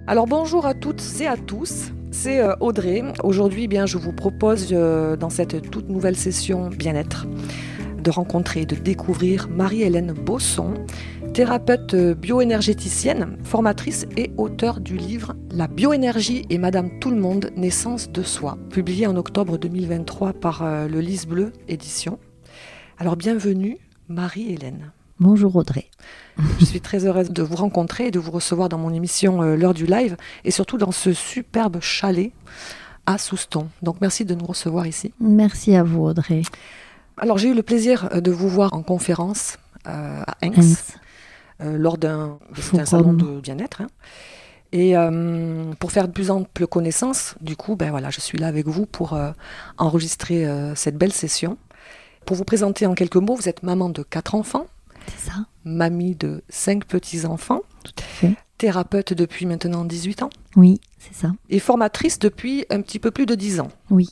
Alors bonjour à toutes et à tous, c'est Audrey. Aujourd'hui, je vous propose dans cette toute nouvelle session bien-être de rencontrer, de découvrir Marie-Hélène Bosson, thérapeute bioénergéticienne, formatrice et auteure du livre La bioénergie et Madame Tout-le-Monde, naissance de soi, publié en octobre 2023 par le Lys Bleu édition. Alors bienvenue Marie-Hélène. Bonjour Audrey. Je suis très heureuse de vous rencontrer et de vous recevoir dans mon émission L'heure du live et surtout dans ce superbe chalet à Souston. Donc merci de nous recevoir ici. Merci à vous Audrey. Alors j'ai eu le plaisir de vous voir en conférence à Aix. Lors d'un salon de bien-être. Et pour faire de plus amples connaissances, du coup, je suis là avec vous pour enregistrer cette belle session. Pour vous présenter en quelques mots, vous êtes maman de 4 enfants. C'est ça. Mamie de 5 petits-enfants. Tout à fait. Thérapeute depuis maintenant 18 ans. Oui, c'est ça. Et formatrice depuis un petit peu plus de 10 ans. Oui.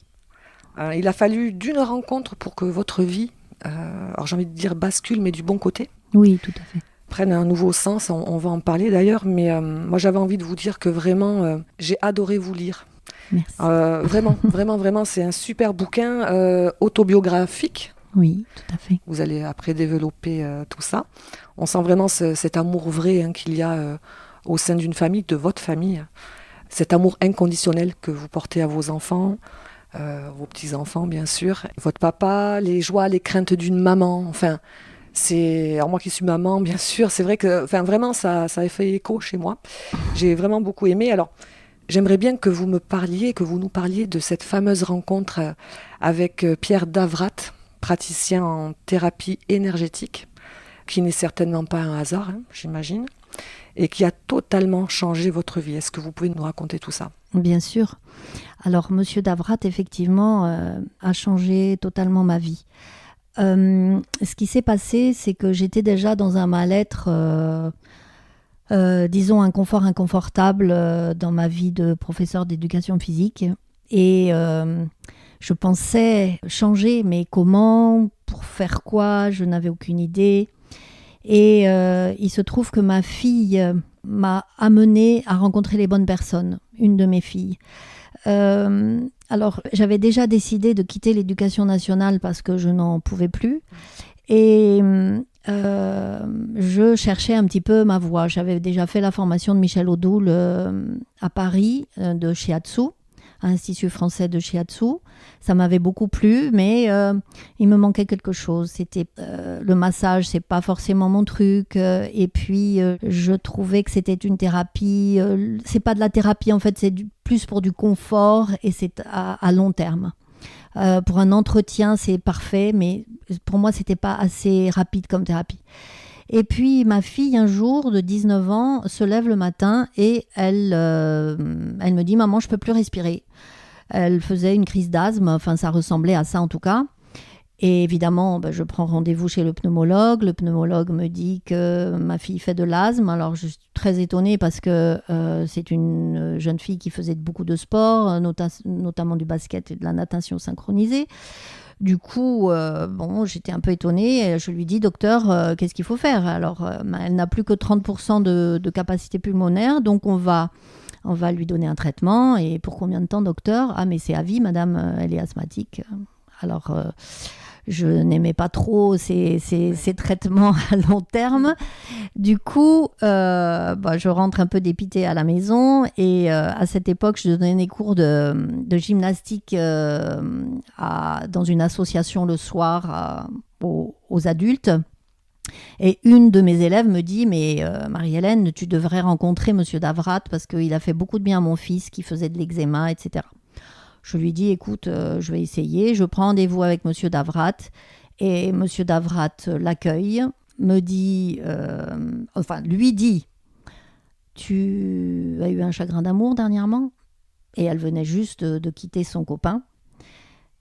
Il a fallu d'une rencontre pour que votre vie, alors j'ai envie de dire bascule, mais du bon côté. Oui, tout à fait. Prenne un nouveau sens, on va en parler d'ailleurs, mais moi j'avais envie de vous dire que vraiment, j'ai adoré vous lire. Merci. Vraiment, c'est un super bouquin autobiographique. Oui, tout à fait. Vous allez après développer tout ça. On sent vraiment cet amour vrai qu'il y a au sein d'une famille, de votre famille. Cet amour inconditionnel que vous portez à vos enfants, vos petits-enfants bien sûr. Votre papa, les joies, les craintes d'une maman, alors moi qui suis maman, bien sûr, c'est vrai que vraiment ça a fait écho chez moi. J'ai vraiment beaucoup aimé. Alors j'aimerais bien que vous nous parliez de cette fameuse rencontre avec Pierre Davrat, praticien en thérapie énergétique, qui n'est certainement pas un hasard, j'imagine, et qui a totalement changé votre vie. Est-ce que vous pouvez nous raconter tout ça ? Bien sûr. Alors, Monsieur Davrat, effectivement, a changé totalement ma vie. Ce qui s'est passé, c'est que j'étais déjà dans un mal-être, disons un confort inconfortable dans ma vie de professeur d'éducation physique. Et je pensais changer, mais comment, pour faire quoi, je n'avais aucune idée. Et il se trouve que ma fille m'a amenée à rencontrer les bonnes personnes, une de mes filles. Alors, j'avais déjà décidé de quitter l'éducation nationale parce que je n'en pouvais plus. Et je cherchais un petit peu ma voie. J'avais déjà fait la formation de Michel Odoul à Paris, de Shiatsu, Institut français de Shiatsu. Ça m'avait beaucoup plu, mais il me manquait quelque chose. C'était le massage, c'est pas forcément mon truc. Et puis, je trouvais que c'était une thérapie. C'est pas de la thérapie, en fait, c'est plus pour du confort et c'est à long terme. Pour un entretien, c'est parfait, mais pour moi, c'était pas assez rapide comme thérapie. Et puis, ma fille, un jour, de 19 ans, se lève le matin et elle me dit « Maman, je peux plus respirer ». Elle faisait une crise d'asthme, ça ressemblait à ça en tout cas. Et évidemment, je prends rendez-vous chez le pneumologue. Le pneumologue me dit que ma fille fait de l'asthme. Alors, je suis très étonnée parce que c'est une jeune fille qui faisait beaucoup de sport, notamment du basket et de la natation synchronisée. Du coup, j'étais un peu étonnée. Je lui dis, docteur, qu'est-ce qu'il faut faire ? Alors, elle n'a plus que 30% de capacité pulmonaire, donc on va lui donner un traitement. Et pour combien de temps, docteur ? Ah, mais c'est à vie, madame, elle est asthmatique. Alors, je n'aimais pas trop ces traitements à long terme. Du coup, je rentre un peu dépitée à la maison. Et à cette époque, je donnais des cours de gymnastique dans une association le soir aux adultes. Et une de mes élèves me dit « Mais Marie-Hélène, tu devrais rencontrer Monsieur Davrat parce qu'il a fait beaucoup de bien à mon fils qui faisait de l'eczéma, etc. » Je lui dis « Écoute, je vais essayer. » Je prends rendez-vous avec Monsieur Davrat et Monsieur Davrat l'accueille, me dit, lui dit « Tu as eu un chagrin d'amour dernièrement ?» Et elle venait juste de quitter son copain.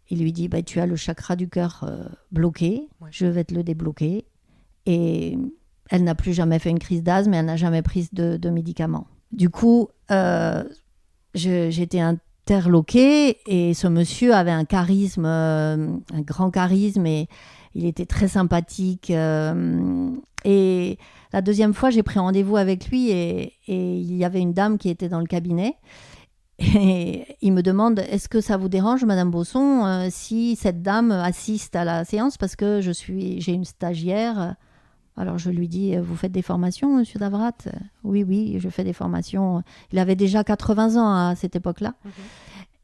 Il lui dit « Tu as le chakra du cœur bloqué, je vais te le débloquer. » Et elle n'a plus jamais fait une crise d'asthme et elle n'a jamais pris de médicaments. Du coup, j'étais interloquée et ce monsieur avait un charisme, un grand charisme et il était très sympathique. Et la deuxième fois, j'ai pris rendez-vous avec lui et il y avait une dame qui était dans le cabinet. Et il me demande, est-ce que ça vous dérange, Madame Bausson, si cette dame assiste à la séance parce que j'ai une stagiaire. Alors je lui dis, vous faites des formations, Monsieur Davrat ? Oui, je fais des formations. Il avait déjà 80 ans à cette époque-là.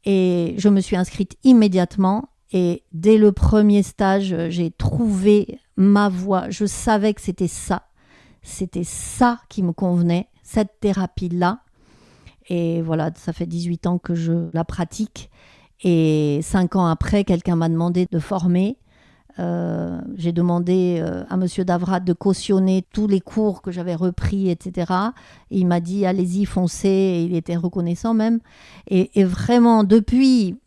Et je me suis inscrite immédiatement. Et dès le premier stage, j'ai trouvé ma voie. Je savais que c'était ça. C'était ça qui me convenait, cette thérapie-là. Et voilà, ça fait 18 ans que je la pratique. Et 5 ans après, quelqu'un m'a demandé de former. J'ai demandé à Monsieur Davrat de cautionner tous les cours que j'avais repris, etc. Et il m'a dit, allez-y, foncez. Et il était reconnaissant même. Et vraiment, depuis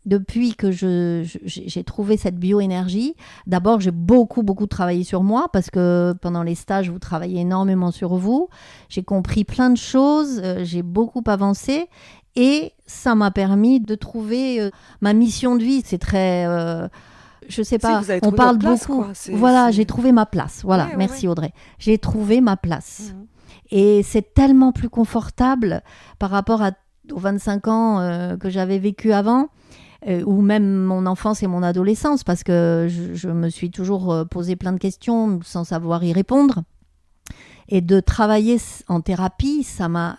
que j'ai trouvé cette bioénergie, d'abord, j'ai beaucoup travaillé sur moi parce que pendant les stages, vous travaillez énormément sur vous. J'ai compris plein de choses. J'ai beaucoup avancé. Et ça m'a permis de trouver ma mission de vie. C'est très... je sais pas, on parle beaucoup. Voilà, j'ai trouvé ma place. Voilà, ouais, merci Audrey. J'ai trouvé ma place. Et c'est tellement plus confortable par rapport aux 25 ans que j'avais vécu avant, ou même mon enfance et mon adolescence, parce que je me suis toujours posé plein de questions sans savoir y répondre. Et de travailler en thérapie, ça m'a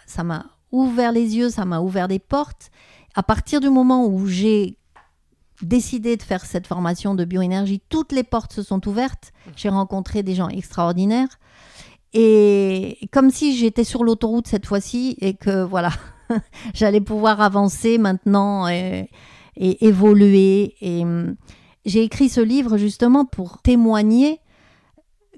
ouvert les yeux, ça m'a ouvert des portes. À partir du moment où j'ai décidé de faire cette formation de bioénergie, toutes les portes se sont ouvertes. J'ai rencontré des gens extraordinaires. Et comme si j'étais sur l'autoroute cette fois-ci et que voilà, j'allais pouvoir avancer maintenant et évoluer. Et j'ai écrit ce livre justement pour témoigner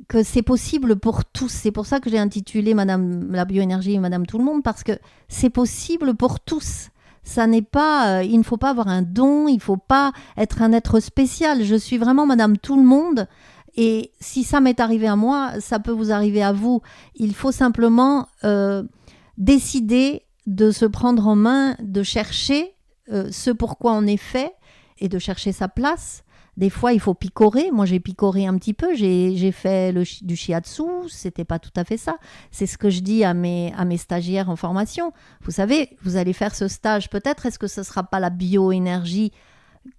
que c'est possible pour tous. C'est pour ça que j'ai intitulé Madame la bioénergie et Madame tout le monde, parce que c'est possible pour tous. Ça n'est pas, il ne faut pas avoir un don, il ne faut pas être un être spécial. Je suis vraiment Madame tout le monde. Et si ça m'est arrivé à moi, ça peut vous arriver à vous. Il faut simplement décider de se prendre en main, de chercher ce pourquoi on est fait et de chercher sa place. Des fois, il faut picorer. Moi, j'ai picoré un petit peu. J'ai fait du shiatsu. C'était pas tout à fait ça. C'est ce que je dis à mes stagiaires en formation. Vous savez, vous allez faire ce stage. Peut-être est-ce que ce sera pas la bioénergie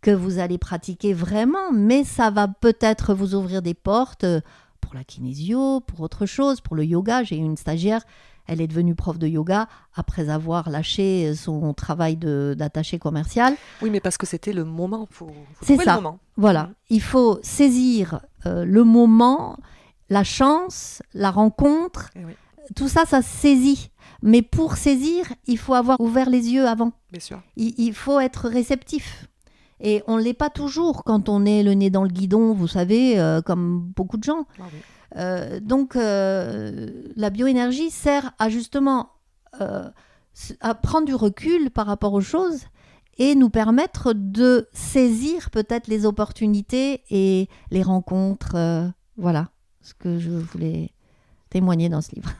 que vous allez pratiquer vraiment, mais ça va peut-être vous ouvrir des portes pour la kinésio, pour autre chose, pour le yoga. J'ai une stagiaire. Elle est devenue prof de yoga après avoir lâché son travail d'attaché commercial. Oui, mais parce que c'était le moment. Faut c'est trouver ça. Le moment. Voilà. Il faut saisir le moment, la chance, la rencontre. Oui. Tout ça, ça se saisit. Mais pour saisir, il faut avoir ouvert les yeux avant. Bien sûr. Il faut être réceptif. Et on ne l'est pas toujours quand on est le nez dans le guidon, vous savez, comme beaucoup de gens. Ah oui. Donc, la bioénergie sert à justement à prendre du recul par rapport aux choses et nous permettre de saisir peut-être les opportunités et les rencontres. Voilà ce que je voulais témoigner dans ce livre.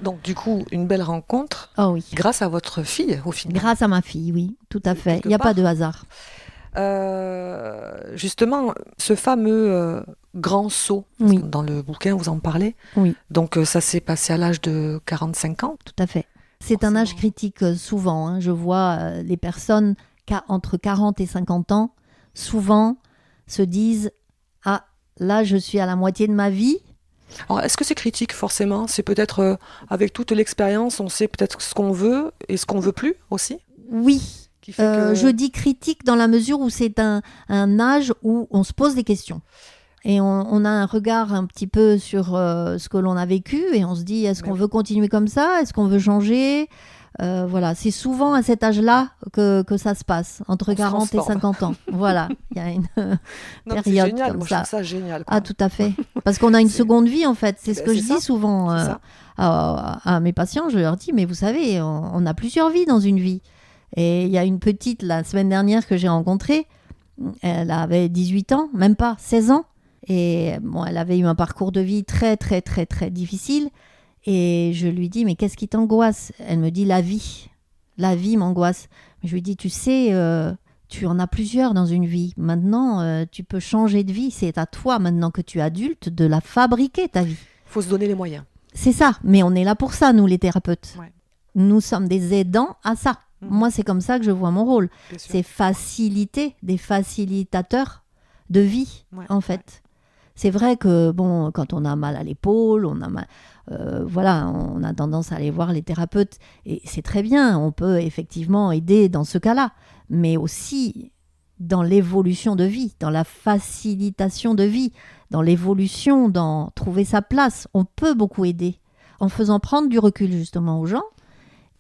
Donc, du coup, une belle rencontre grâce à votre fille, au final. Grâce à ma fille, oui, tout à fait. Il n'y a pas de hasard. Justement, ce fameux grand saut, dans le bouquin, vous en parlez. Oui. Donc, ça s'est passé à l'âge de 45 ans. Tout à fait. C'est un âge critique souvent. Hein. Je vois les personnes entre 40 et 50 ans, souvent se disent « Ah, là, je suis à la moitié de ma vie ». Alors, est-ce que c'est critique forcément ? C'est peut-être, avec toute l'expérience, on sait peut-être ce qu'on veut et ce qu'on veut plus aussi ? Oui. Je dis critique dans la mesure où c'est un âge où on se pose des questions. Et on a un regard un petit peu sur ce que l'on a vécu et on se dit, est-ce qu'on veut continuer comme ça ? Est-ce qu'on veut changer ? Voilà, c'est souvent à cet âge-là que ça se passe, entre 40 et 50 ans. Voilà, il y a une période c'est génial. comme Moi, ça. je trouve ça génial. Quoi. Ah, tout à fait. Parce qu'on a une seconde vie, en fait. C'est ce que je dis souvent à mes patients. Je leur dis, mais vous savez, on a plusieurs vies dans une vie. Et il y a une petite, la semaine dernière, que j'ai rencontrée. Elle avait 18 ans, même pas, 16 ans. Et bon, elle avait eu un parcours de vie très, très, très, très difficile. Et je lui dis, mais qu'est-ce qui t'angoisse ? Elle me dit, la vie. La vie m'angoisse. Je lui dis, tu sais, tu en as plusieurs dans une vie. Maintenant, tu peux changer de vie. C'est à toi, maintenant que tu es adulte, de la fabriquer, ta vie. Il faut se donner les moyens. C'est ça. Mais on est là pour ça, nous, les thérapeutes. Ouais. Nous sommes des aidants à ça. Moi, c'est comme ça que je vois mon rôle. C'est faciliter, des facilitateurs de vie, en fait. Ouais. C'est vrai que, bon, quand on a mal à l'épaule, on a tendance à aller voir les thérapeutes. Et c'est très bien, on peut effectivement aider dans ce cas-là. Mais aussi dans l'évolution de vie, dans la facilitation de vie, dans l'évolution, dans trouver sa place. On peut beaucoup aider en faisant prendre du recul, justement, aux gens.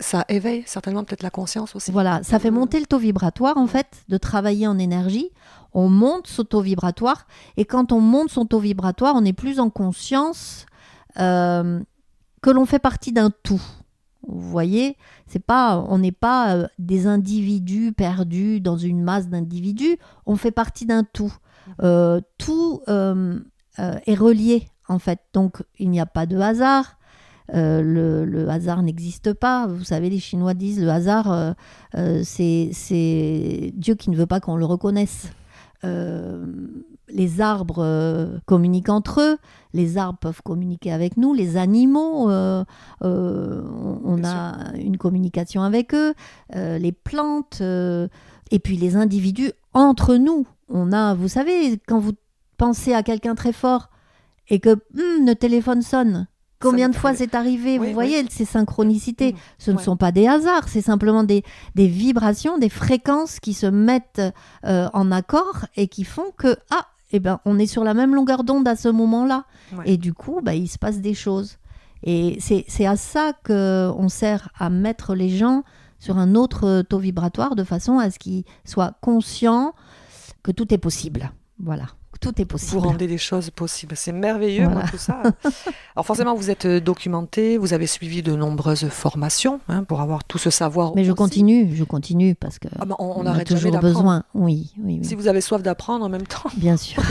Ça éveille certainement peut-être la conscience aussi. Voilà, ça fait monter le taux vibratoire, en fait, de travailler en énergie. On monte ce taux vibratoire, et quand on monte son taux vibratoire, on est plus en conscience que l'on fait partie d'un tout. Vous voyez, on n'est pas des individus perdus dans une masse d'individus, on fait partie d'un tout. Tout est relié, en fait, donc il n'y a pas de hasard. Le hasard n'existe pas. Vous savez, les Chinois disent le hasard, c'est Dieu qui ne veut pas qu'on le reconnaisse. Les arbres communiquent entre eux, les arbres peuvent communiquer avec nous, les animaux, on a une communication avec eux, les plantes, et puis les individus entre nous. Vous savez, quand vous pensez à quelqu'un très fort et que le téléphone sonne, combien de fois c'est arrivé, vous voyez, ces synchronicités, ce ne sont pas des hasards, c'est simplement des vibrations, des fréquences qui se mettent en accord et qui font que, on est sur la même longueur d'onde à ce moment-là. Ouais. Et du coup, il se passe des choses. Et c'est à ça qu'on sert à mettre les gens sur un autre taux vibratoire de façon à ce qu'ils soient conscients que tout est possible. Voilà. Tout est possible. Vous rendez des choses possibles. C'est merveilleux, moi, tout ça. Alors forcément, vous êtes documenté, vous avez suivi de nombreuses formations pour avoir tout ce savoir. Mais je continue parce que on arrête toujours jamais besoin. Oui. Si vous avez soif d'apprendre en même temps. Bien sûr.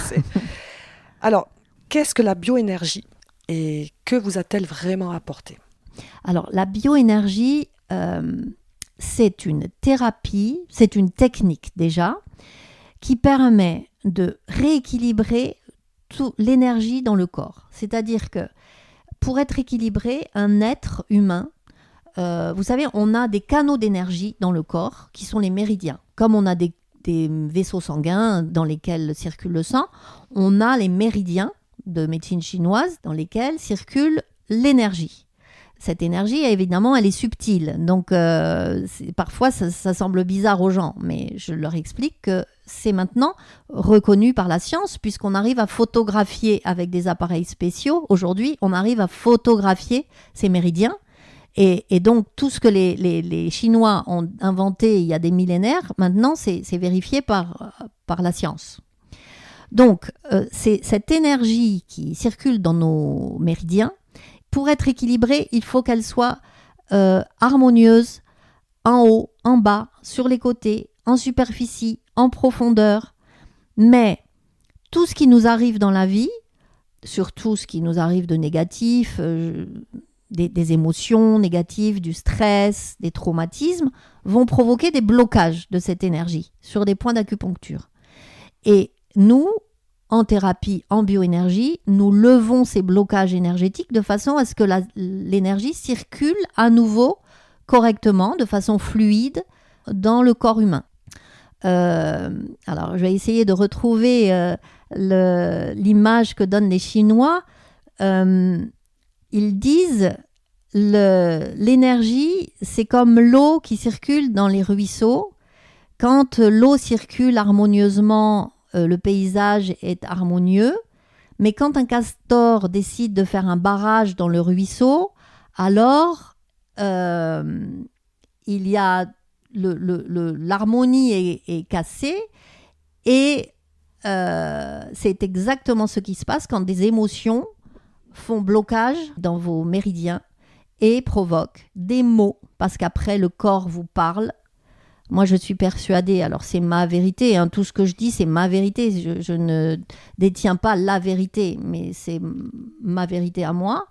Alors, qu'est-ce que la bioénergie et que vous a-t-elle vraiment apporté ? Alors, la bioénergie, c'est une thérapie, c'est une technique déjà, qui permet de rééquilibrer toute l'énergie dans le corps. C'est-à-dire que pour être équilibré, un être humain, vous savez, on a des canaux d'énergie dans le corps qui sont les méridiens. Comme on a des vaisseaux sanguins dans lesquels circule le sang, on a les méridiens de médecine chinoise dans lesquels circule l'énergie. Cette énergie, évidemment, elle est subtile. Donc, parfois, ça semble bizarre aux gens. Mais je leur explique que c'est maintenant reconnu par la science, puisqu'on arrive à photographier avec des appareils spéciaux. Aujourd'hui, on arrive à photographier ces méridiens. Et donc, tout ce que les Chinois ont inventé il y a des millénaires, maintenant, c'est vérifié par la science. Donc, c'est cette énergie qui circule dans nos méridiens. Pour être équilibrée, il faut qu'elle soit harmonieuse, en haut, en bas, sur les côtés, en superficie, en profondeur. Mais tout ce qui nous arrive dans la vie, surtout ce qui nous arrive de négatif, des émotions négatives, du stress, des traumatismes, vont provoquer des blocages de cette énergie sur des points d'acupuncture. Et nous, en thérapie, en bioénergie, nous levons ces blocages énergétiques de façon à ce que l'énergie circule à nouveau correctement, de façon fluide, dans le corps humain. Alors, je vais essayer de retrouver l'image que donnent les Chinois. Ils disent l'énergie, c'est comme l'eau qui circule dans les ruisseaux. Quand l'eau circule harmonieusement, le paysage est harmonieux, mais quand un castor décide de faire un barrage dans le ruisseau, alors il y a l'harmonie est cassée et c'est exactement ce qui se passe quand des émotions font blocage dans vos méridiens et provoquent des maux, parce qu'après le corps vous parle. Moi, je suis persuadée, alors c'est ma vérité, tout ce que je dis, c'est ma vérité. Je ne détiens pas la vérité, mais c'est ma vérité à moi.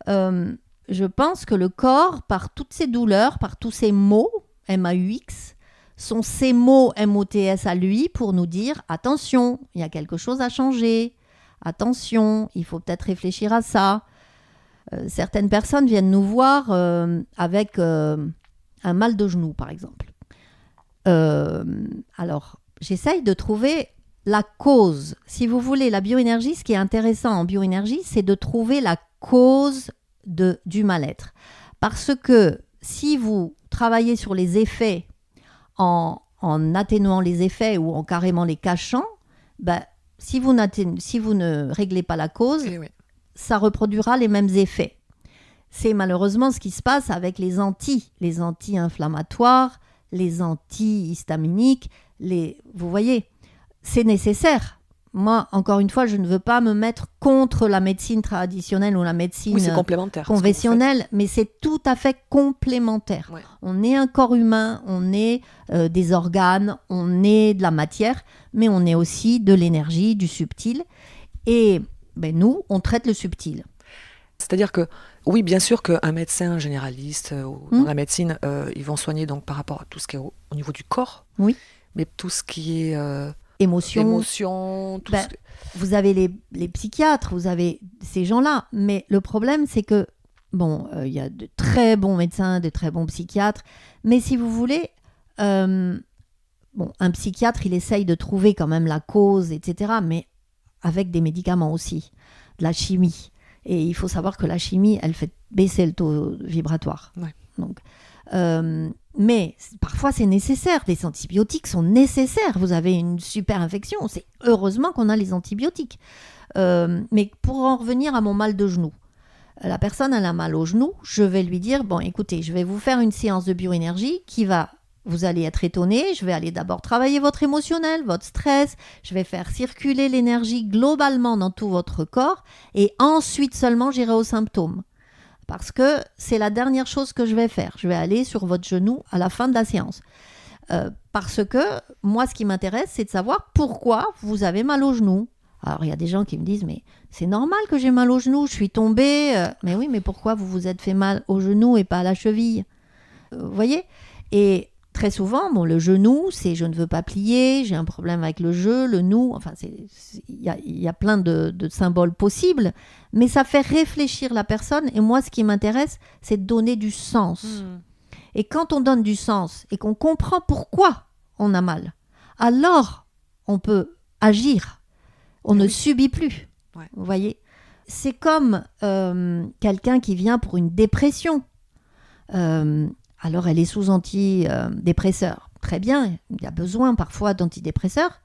Je pense que le corps, par toutes ces douleurs, par tous ces maux MAUX, sont ces mots MOTS à lui pour nous dire attention, il y a quelque chose à changer, attention, il faut peut-être réfléchir à ça. Certaines personnes viennent nous voir avec un mal de genou, par exemple. Alors, j'essaye de trouver la cause. Si vous voulez, la bioénergie, ce qui est intéressant en bioénergie, c'est de trouver la cause du mal-être. Parce que si vous travaillez sur les effets en atténuant les effets ou en carrément les cachant, si vous ne réglez pas la cause, ça reproduira les mêmes effets. C'est malheureusement ce qui se passe avec les anti-inflammatoires, les anti-histaminiques, vous voyez, c'est nécessaire. Moi, encore une fois, je ne veux pas me mettre contre la médecine traditionnelle ou la médecine conventionnelle, mais c'est tout à fait complémentaire. Ouais. On est un corps humain, on est des organes, on est de la matière, mais on est aussi de l'énergie, du subtil. Et nous, on traite le subtil. C'est-à-dire que, oui, bien sûr qu'un médecin généraliste dans la médecine, ils vont soigner donc, par rapport à tout ce qui est au niveau du corps, oui. Mais tout ce qui est... émotion, vous avez les psychiatres, vous avez ces gens-là, mais le problème c'est que y a de très bons médecins, de très bons psychiatres, mais si vous voulez, un psychiatre il essaye de trouver quand même la cause, etc., mais avec des médicaments aussi, de la chimie, et il faut savoir que la chimie elle fait baisser le taux vibratoire. Ouais. Donc mais parfois c'est nécessaire, les antibiotiques sont nécessaires. Vous avez une super infection, c'est heureusement qu'on a les antibiotiques. Mais pour en revenir à mon mal de genou, la personne elle a mal au genou, je vais lui dire écoutez, je vais vous faire une séance de bioénergie vous allez être étonné, je vais aller d'abord travailler votre émotionnel, votre stress, je vais faire circuler l'énergie globalement dans tout votre corps et ensuite seulement j'irai aux symptômes. Parce que c'est la dernière chose que je vais faire. Je vais aller sur votre genou à la fin de la séance. Parce que moi, ce qui m'intéresse, c'est de savoir pourquoi vous avez mal au genou. Alors, il y a des gens qui me disent, mais c'est normal que j'ai mal au genou, je suis tombée. Mais oui, mais pourquoi vous vous êtes fait mal au genou et pas à la cheville ? Vous voyez ? Et très souvent, le genou, c'est je ne veux pas plier, j'ai un problème avec le jeu, le nous. Enfin, il y a plein de symboles possibles, mais ça fait réfléchir la personne. Et moi, ce qui m'intéresse, c'est de donner du sens. Et quand on donne du sens et qu'on comprend pourquoi on a mal, alors on peut agir. On ne subit plus. Ouais. Vous voyez ? C'est comme quelqu'un qui vient pour une dépression. Alors, elle est sous antidépresseur. Très bien, il y a besoin parfois d'antidépresseurs.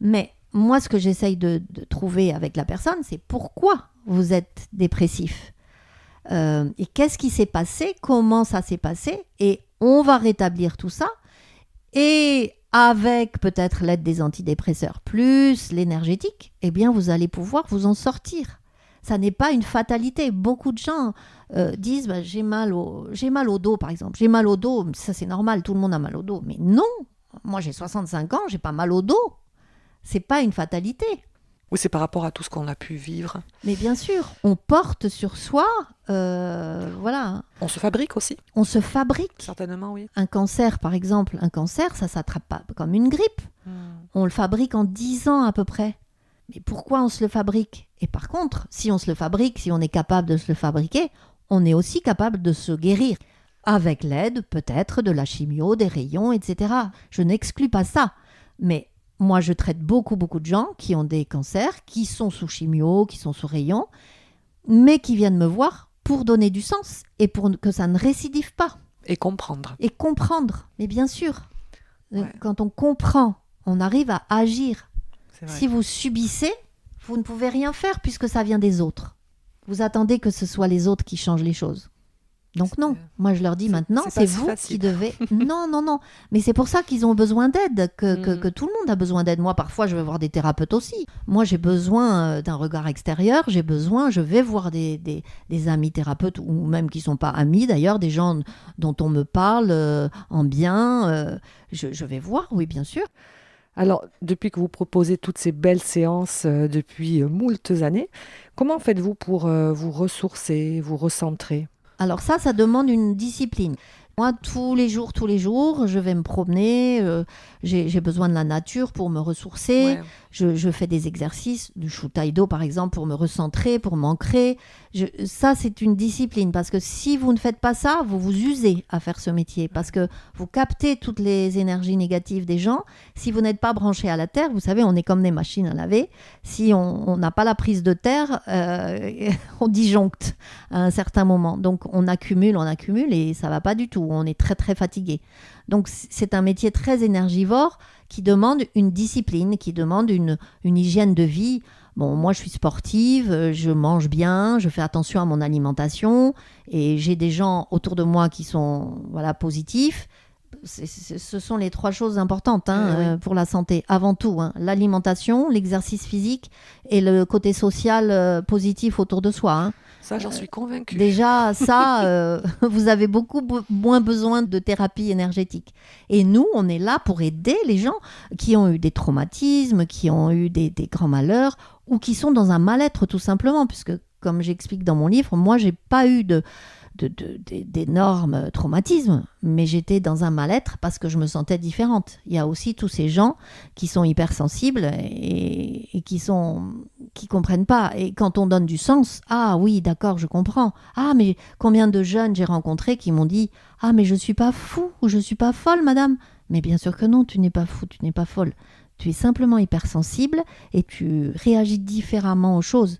Mais moi, ce que j'essaye de trouver avec la personne, c'est pourquoi vous êtes dépressif. Et qu'est-ce qui s'est passé ? Comment ça s'est passé ? Et on va rétablir tout ça. Et avec peut-être l'aide des antidépresseurs plus l'énergétique, eh bien, vous allez pouvoir vous en sortir. Ça n'est pas une fatalité. Beaucoup de gens disent j'ai mal au dos, par exemple. J'ai mal au dos, ça c'est normal, tout le monde a mal au dos. Mais non, moi j'ai 65 ans, j'ai pas mal au dos. C'est pas une fatalité. Oui, c'est par rapport à tout ce qu'on a pu vivre. Mais bien sûr, on porte sur soi, voilà. On se fabrique aussi. On se fabrique. Certainement, oui. Un cancer, par exemple, ça s'attrape pas comme une grippe. On le fabrique en 10 ans à peu près. Mais pourquoi on se le fabrique ? Et par contre, si on se le fabrique, si on est capable de se le fabriquer, on est aussi capable de se guérir. Avec l'aide, peut-être, de la chimio, des rayons, etc. Je n'exclus pas ça. Mais moi, je traite beaucoup de gens qui ont des cancers, qui sont sous chimio, qui sont sous rayons, mais qui viennent me voir pour donner du sens et pour que ça ne récidive pas. Et comprendre. Et comprendre, mais bien sûr. Ouais. Quand on comprend, on arrive à agir. Si vous subissez, vous ne pouvez rien faire puisque ça vient des autres. Vous attendez que ce soit les autres qui changent les choses. Donc non, moi je leur dis maintenant, c'est vous qui devez... Non. Mais c'est pour ça qu'ils ont besoin d'aide, que tout le monde a besoin d'aide. Moi parfois je vais voir des thérapeutes aussi. Moi j'ai besoin d'un regard extérieur, je vais voir des amis thérapeutes, ou même qui ne sont pas amis d'ailleurs, des gens dont on me parle en bien. Je vais voir, oui bien sûr. Alors, depuis que vous proposez toutes ces belles séances depuis moultes années, comment faites-vous pour vous ressourcer, vous recentrer ? Alors ça demande une discipline. Moi, tous les jours, je vais me promener. J'ai besoin de la nature pour me ressourcer. Ouais. Je fais des exercices, du Shutaido par exemple, pour me recentrer, pour m'ancrer. Ça, c'est une discipline parce que si vous ne faites pas ça, vous vous usez à faire ce métier parce que vous captez toutes les énergies négatives des gens. Si vous n'êtes pas branché à la terre, vous savez, on est comme des machines à laver. Si on n'a pas la prise de terre, on disjoncte à un certain moment. Donc, on accumule et ça va pas du tout. On est très, très fatigué. Donc, c'est un métier très énergivore qui demande une discipline, qui demande une hygiène de vie. Bon, moi, je suis sportive, je mange bien, je fais attention à mon alimentation et j'ai des gens autour de moi qui sont positifs. Ce sont les 3 choses importantes Oui. pour la santé, avant tout. L'alimentation, l'exercice physique et le côté social positif autour de soi. Ça, j'en suis convaincue. Déjà, ça, vous avez beaucoup moins besoin de thérapie énergétique. Et nous, on est là pour aider les gens qui ont eu des traumatismes, qui ont eu des grands malheurs ou qui sont dans un mal-être tout simplement. Puisque, comme j'explique dans mon livre, moi, j'ai pas eu d'énormes traumatismes, mais j'étais dans un mal-être parce que je me sentais différente. Il y a aussi tous ces gens qui sont hypersensibles et qui comprennent pas. Et quand on donne du sens, ah oui, d'accord, je comprends. Ah, mais combien de jeunes j'ai rencontrés qui m'ont dit, ah, mais je suis pas fou ou je suis pas folle, madame. Mais bien sûr que non, tu n'es pas fou, tu n'es pas folle. Tu es simplement hypersensible et tu réagis différemment aux choses.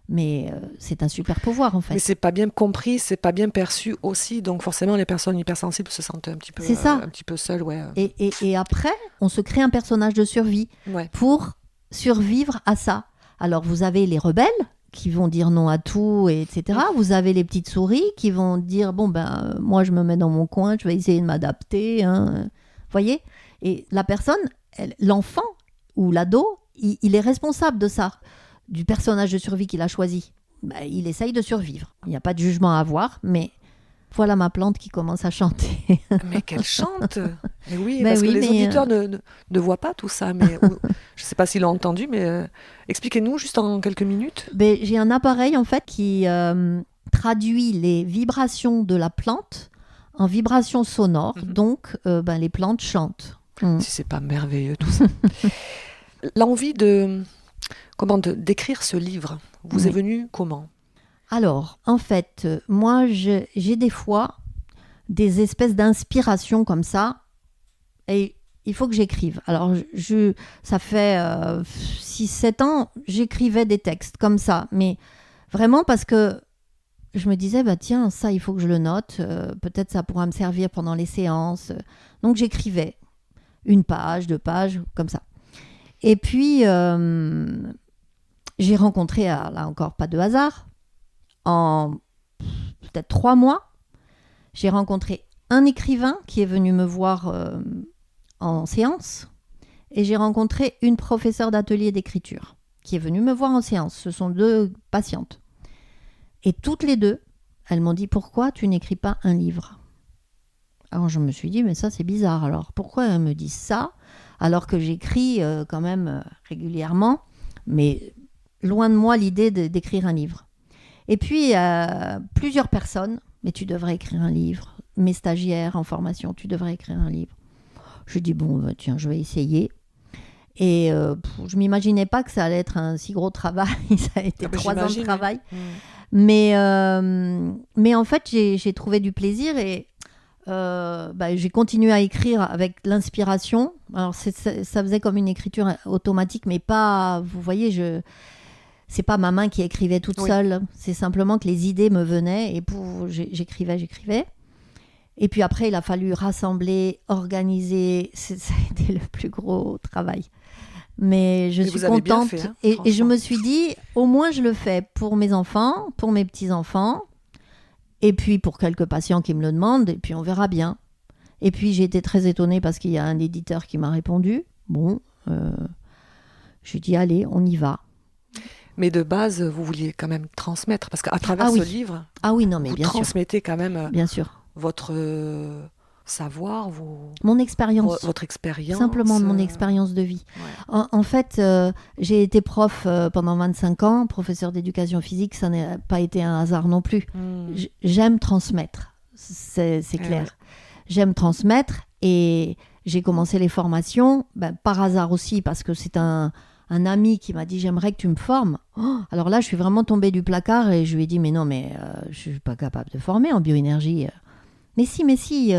Mais c'est un super pouvoir, en fait. Mais c'est pas bien compris, c'est pas bien perçu aussi. Donc forcément, les personnes hypersensibles se sentent un petit peu, C'est ça. Un petit peu seules. Ouais. Et après, on se crée un personnage de survie pour survivre à ça. Alors, vous avez les rebelles qui vont dire non à tout, etc. Vous avez les petites souris qui vont dire, moi, je me mets dans mon coin, je vais essayer de m'adapter. Voyez ? Et la personne, l'enfant ou l'ado, il est responsable de ça. Du personnage de survie qu'il a choisi. Il essaye de survivre. Il n'y a pas de jugement à avoir, mais voilà ma plante qui commence à chanter. Mais qu'elle chante. Mais oui, parce que les auditeurs ne voient pas tout ça. Mais je ne sais pas s'ils l'ont entendu, mais expliquez-nous juste en quelques minutes. J'ai un appareil en fait qui traduit les vibrations de la plante en vibrations sonores. Donc, les plantes chantent. Si c'est pas merveilleux tout ça. L'envie d'écrire ce livre vous est venue comment ? Alors, en fait, moi, j'ai des fois des espèces d'inspiration comme ça, et il faut que j'écrive. Alors, ça fait 6-7 ans, j'écrivais des textes comme ça, mais vraiment parce que je me disais, tiens, ça, il faut que je le note, peut-être ça pourra me servir pendant les séances. Donc, j'écrivais 1 page, 2 pages, comme ça. Et puis, j'ai rencontré, là encore, pas de hasard, en peut-être 3 mois, j'ai rencontré un écrivain qui est venu me voir en séance et j'ai rencontré une professeure d'atelier d'écriture qui est venue me voir en séance. Ce sont 2 patientes. Et toutes les 2, elles m'ont dit, pourquoi tu n'écris pas un livre ? Alors je me suis dit, mais ça c'est bizarre. Alors pourquoi elles me disent ça alors que j'écris quand même régulièrement, mais loin de moi l'idée d'écrire un livre. Et puis, plusieurs personnes, mais tu devrais écrire un livre. Mes stagiaires en formation, tu devrais écrire un livre. Je dis, tiens, je vais essayer. Et je ne m'imaginais pas que ça allait être un si gros travail. Ça a été 3 ans de travail. Mais en fait, j'ai trouvé du plaisir et j'ai continué à écrire avec l'inspiration. Alors, ça faisait comme une écriture automatique, mais pas... Vous voyez, c'est pas ma main qui écrivait toute seule. C'est simplement que les idées me venaient et j'écrivais. Et puis après, il a fallu rassembler, organiser. Ça a été le plus gros travail. Mais je suis contente. Fait, et je me suis dit, au moins je le fais pour mes enfants, pour mes petits-enfants, et puis pour quelques patients qui me le demandent, et puis on verra bien. Et puis j'ai été très étonnée parce qu'il y a un éditeur qui m'a répondu. J'ai dit, allez, on y va. Mais de base, vous vouliez quand même transmettre, parce qu'à travers ce livre, vous transmettez quand même bien sûr. Votre savoir, mon expérience. Votre expérience. Simplement mon expérience de vie. Ouais. En fait, j'ai été prof pendant 25 ans, professeur d'éducation physique, ça n'a pas été un hasard non plus. J'aime transmettre, c'est clair. j'aime transmettre et j'ai commencé les formations, par hasard aussi, parce que c'est un ami qui m'a dit j'aimerais que tu me formes. Alors là, je suis vraiment tombée du placard et je lui ai dit mais non, mais je suis pas capable de former en bioénergie. Mais si.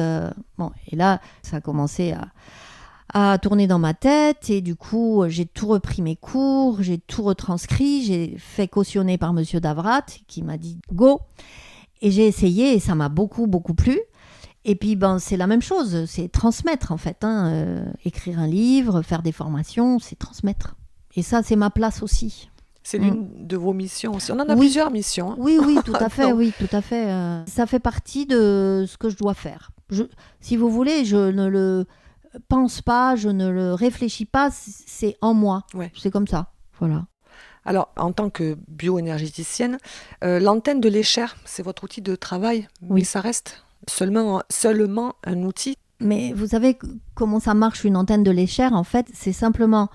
Bon, et là, ça a commencé à tourner dans ma tête et du coup, j'ai tout repris mes cours, j'ai tout retranscrit, j'ai fait cautionner par Monsieur Davrat qui m'a dit go et j'ai essayé et ça m'a beaucoup plu. Et puis, c'est la même chose, c'est transmettre en fait. Écrire un livre, faire des formations, c'est transmettre. Et ça, c'est ma place aussi. C'est l'une de vos missions aussi. On en a plusieurs missions. Hein. Oui, tout à fait, oui, tout à fait. Ça fait partie de ce que je dois faire. Si vous voulez, je ne le pense pas, je ne le réfléchis pas, c'est en moi. Ouais. C'est comme ça, voilà. Alors, en tant que bioénergéticienne, l'antenne de l'échelle, c'est votre outil de travail, mais ça reste seulement un outil. Mais vous savez comment ça marche une antenne de l'échelle, en fait, c'est simplement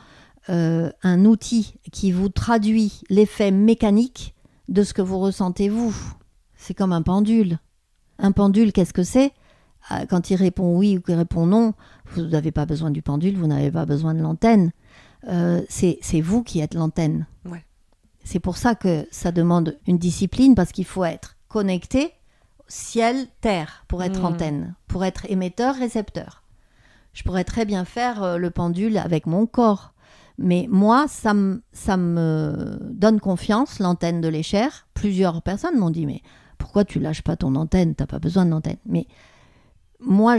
un outil qui vous traduit l'effet mécanique de ce que vous ressentez vous. C'est comme un pendule. Un pendule, qu'est-ce que c'est ? Quand il répond oui ou qu'il répond non, vous n'avez pas besoin du pendule, vous n'avez pas besoin de l'antenne. C'est vous qui êtes l'antenne. Ouais. C'est pour ça que ça demande une discipline, parce qu'il faut être connecté ciel-terre pour être antenne, pour être émetteur-récepteur. Je pourrais très bien faire le pendule avec mon corps. Mais moi, ça me donne confiance, l'antenne de l'échelle. Plusieurs personnes m'ont dit, mais pourquoi tu lâches pas ton antenne ? T'as pas besoin de l'antenne. Mais moi,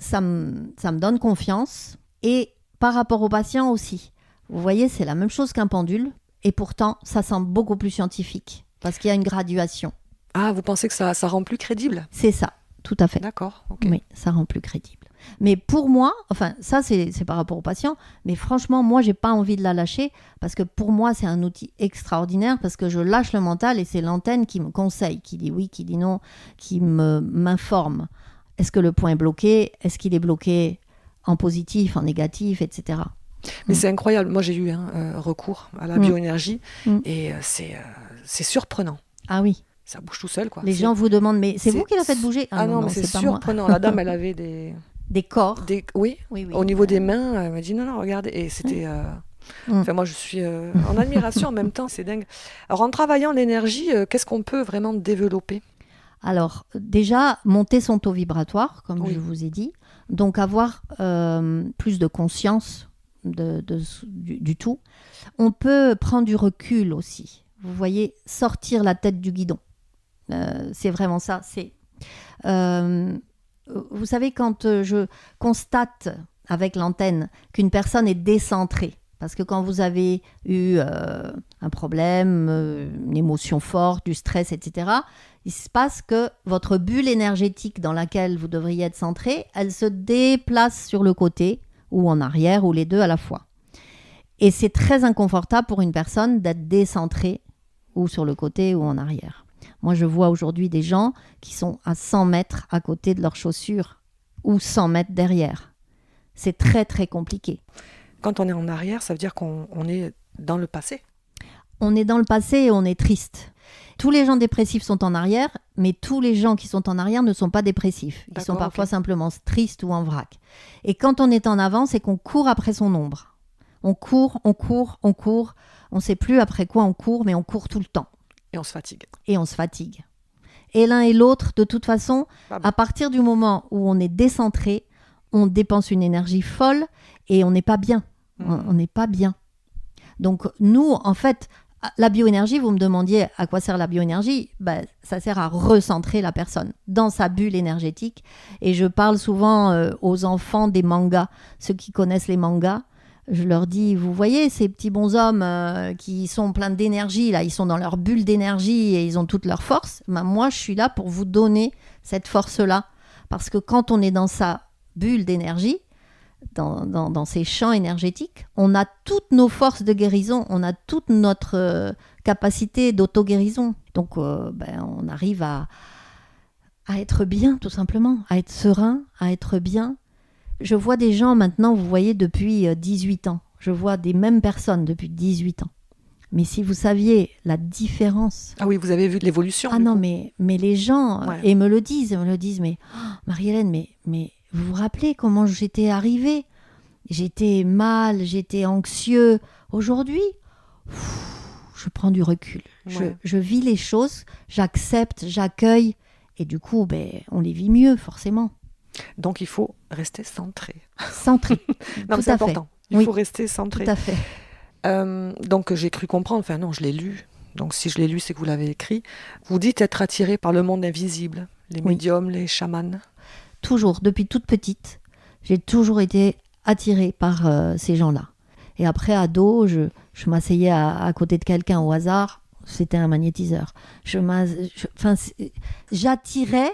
ça me donne confiance. Et par rapport aux patients aussi. Vous voyez, c'est la même chose qu'un pendule. Et pourtant, ça semble beaucoup plus scientifique. Parce qu'il y a une graduation. Ah, vous pensez que ça rend plus crédible ? C'est ça, tout à fait. D'accord, ok. Oui, ça rend plus crédible. Mais pour moi, enfin ça c'est par rapport aux patients, mais franchement moi j'ai pas envie de la lâcher parce que pour moi c'est un outil extraordinaire parce que je lâche le mental et c'est l'antenne qui me conseille, qui dit oui, qui dit non, qui m'informe. Est-ce que le point est bloqué ? Est-ce qu'il est bloqué en positif, en négatif, etc. Mais c'est incroyable, moi j'ai eu recours à la bioénergie et c'est surprenant. Ah oui. Ça bouge tout seul, quoi. Les gens vous demandent, mais c'est vous qui l'a fait bouger ? Ah non, mais c'est surprenant. La dame, elle avait des corps. Oui. Au niveau des mains, elle m'a dit non, regardez. Et c'était... Enfin, moi, je suis en admiration en même temps, c'est dingue. Alors, en travaillant l'énergie, qu'est-ce qu'on peut vraiment développer ? Alors, déjà, monter son taux vibratoire, comme je vous ai dit. Donc, avoir plus de conscience du tout. On peut prendre du recul aussi. Vous voyez, sortir la tête du guidon. C'est vraiment ça. Vous savez, quand je constate avec l'antenne qu'une personne est décentrée, parce que quand vous avez eu un problème, une émotion forte, du stress, etc., il se passe que votre bulle énergétique dans laquelle vous devriez être centré, elle se déplace sur le côté ou en arrière ou les deux à la fois. Et c'est très inconfortable pour une personne d'être décentrée ou sur le côté ou en arrière. Moi, je vois aujourd'hui des gens qui sont à 100 mètres à côté de leurs chaussures ou 100 mètres derrière. C'est très, très compliqué. Quand on est en arrière, ça veut dire qu'on est dans le passé. On est dans le passé et on est triste. Tous les gens dépressifs sont en arrière, mais tous les gens qui sont en arrière ne sont pas dépressifs. Ils sont parfois simplement tristes ou en vrac. Et quand on est en avant, c'est qu'on court après son ombre. On court. On ne sait plus après quoi on court, mais on court tout le temps. Et on se fatigue. Et l'un et l'autre, de toute façon, à partir du moment où on est décentré, on dépense une énergie folle et on n'est pas bien. On n'est pas bien. Donc nous, en fait, la bioénergie, vous me demandiez à quoi sert la bioénergie ? Ça sert à recentrer la personne dans sa bulle énergétique. Et je parle souvent aux enfants des mangas, ceux qui connaissent les mangas. Je leur dis, vous voyez ces petits bonshommes qui sont pleins d'énergie, là, ils sont dans leur bulle d'énergie et ils ont toute leur force. Moi, je suis là pour vous donner cette force-là. Parce que quand on est dans sa bulle d'énergie, dans ces champs énergétiques, on a toutes nos forces de guérison, on a toute notre capacité d'auto-guérison. Donc, on arrive à être bien, tout simplement, à être serein, à être bien. Je vois des gens maintenant, vous voyez, depuis 18 ans. Je vois des mêmes personnes depuis 18 ans. Mais si vous saviez la différence. Ah oui, vous avez vu de l'évolution. Ah non, mais les gens, et me le disent, mais Marie-Hélène, mais vous vous rappelez comment j'étais arrivée? J'étais mal, j'étais anxieux. Aujourd'hui, je prends du recul. Ouais. Je vis les choses, j'accepte, j'accueille, et du coup, on les vit mieux, forcément. Donc il faut rester centré. Centré. Non, mais c'est important. Il faut rester centré. Tout à fait. Donc j'ai cru comprendre, enfin non, je l'ai lu. Donc si je l'ai lu, c'est que vous l'avez écrit. Vous dites être attiré par le monde invisible, les médiums, les chamans. Toujours, depuis toute petite, j'ai toujours été attirée par ces gens-là. Et après, ado, je m'asseyais à côté de quelqu'un au hasard, c'était un magnétiseur. J'attirais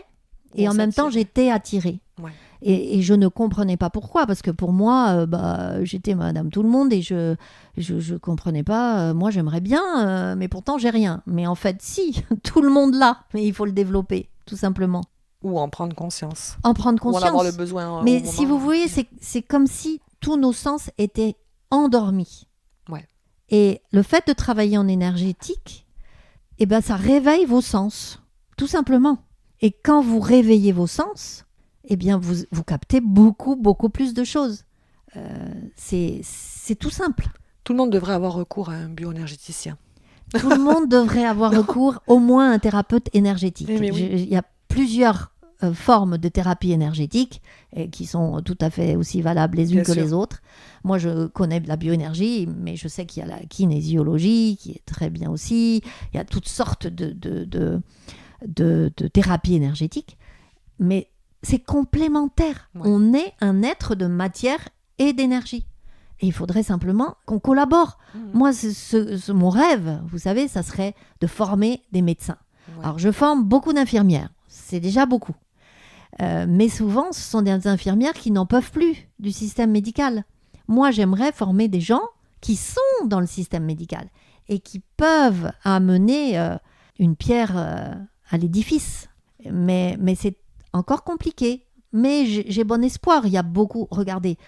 et en même temps, j'étais attirée. Ouais. Et je ne comprenais pas pourquoi, parce que pour moi, j'étais madame tout le monde et je comprenais pas. Moi, j'aimerais bien, mais pourtant, j'ai rien. Mais en fait, si, tout le monde l'a, mais il faut le développer, tout simplement. Ou en prendre conscience. En prendre conscience. Ou en avoir le besoin. Mais si vous voyez, c'est comme si tous nos sens étaient endormis. Ouais. Et le fait de travailler en énergétique, ça réveille vos sens, tout simplement. Et quand vous réveillez vos sens, vous captez beaucoup, beaucoup plus de choses. C'est tout simple. Tout le monde devrait avoir recours à un bioénergéticien. Tout le monde devrait avoir recours au moins à un thérapeute énergétique. Oui. Il y a plusieurs formes de thérapie énergétique qui sont tout à fait aussi valables les unes que les autres. Moi, je connais la bioénergie, mais je sais qu'il y a la kinésiologie qui est très bien aussi. Il y a toutes sortes de thérapies énergétiques. Mais c'est complémentaire. Ouais. On est un être de matière et d'énergie. Et il faudrait simplement qu'on collabore. Moi, mon rêve, vous savez, ça serait de former des médecins. Ouais. Alors, je forme beaucoup d'infirmières. C'est déjà beaucoup. Mais souvent, ce sont des infirmières qui n'en peuvent plus du système médical. Moi, j'aimerais former des gens qui sont dans le système médical et qui peuvent amener une pierre à l'édifice. Mais c'est encore compliqué. Mais j'ai bon espoir. Il y a beaucoup... Regardez,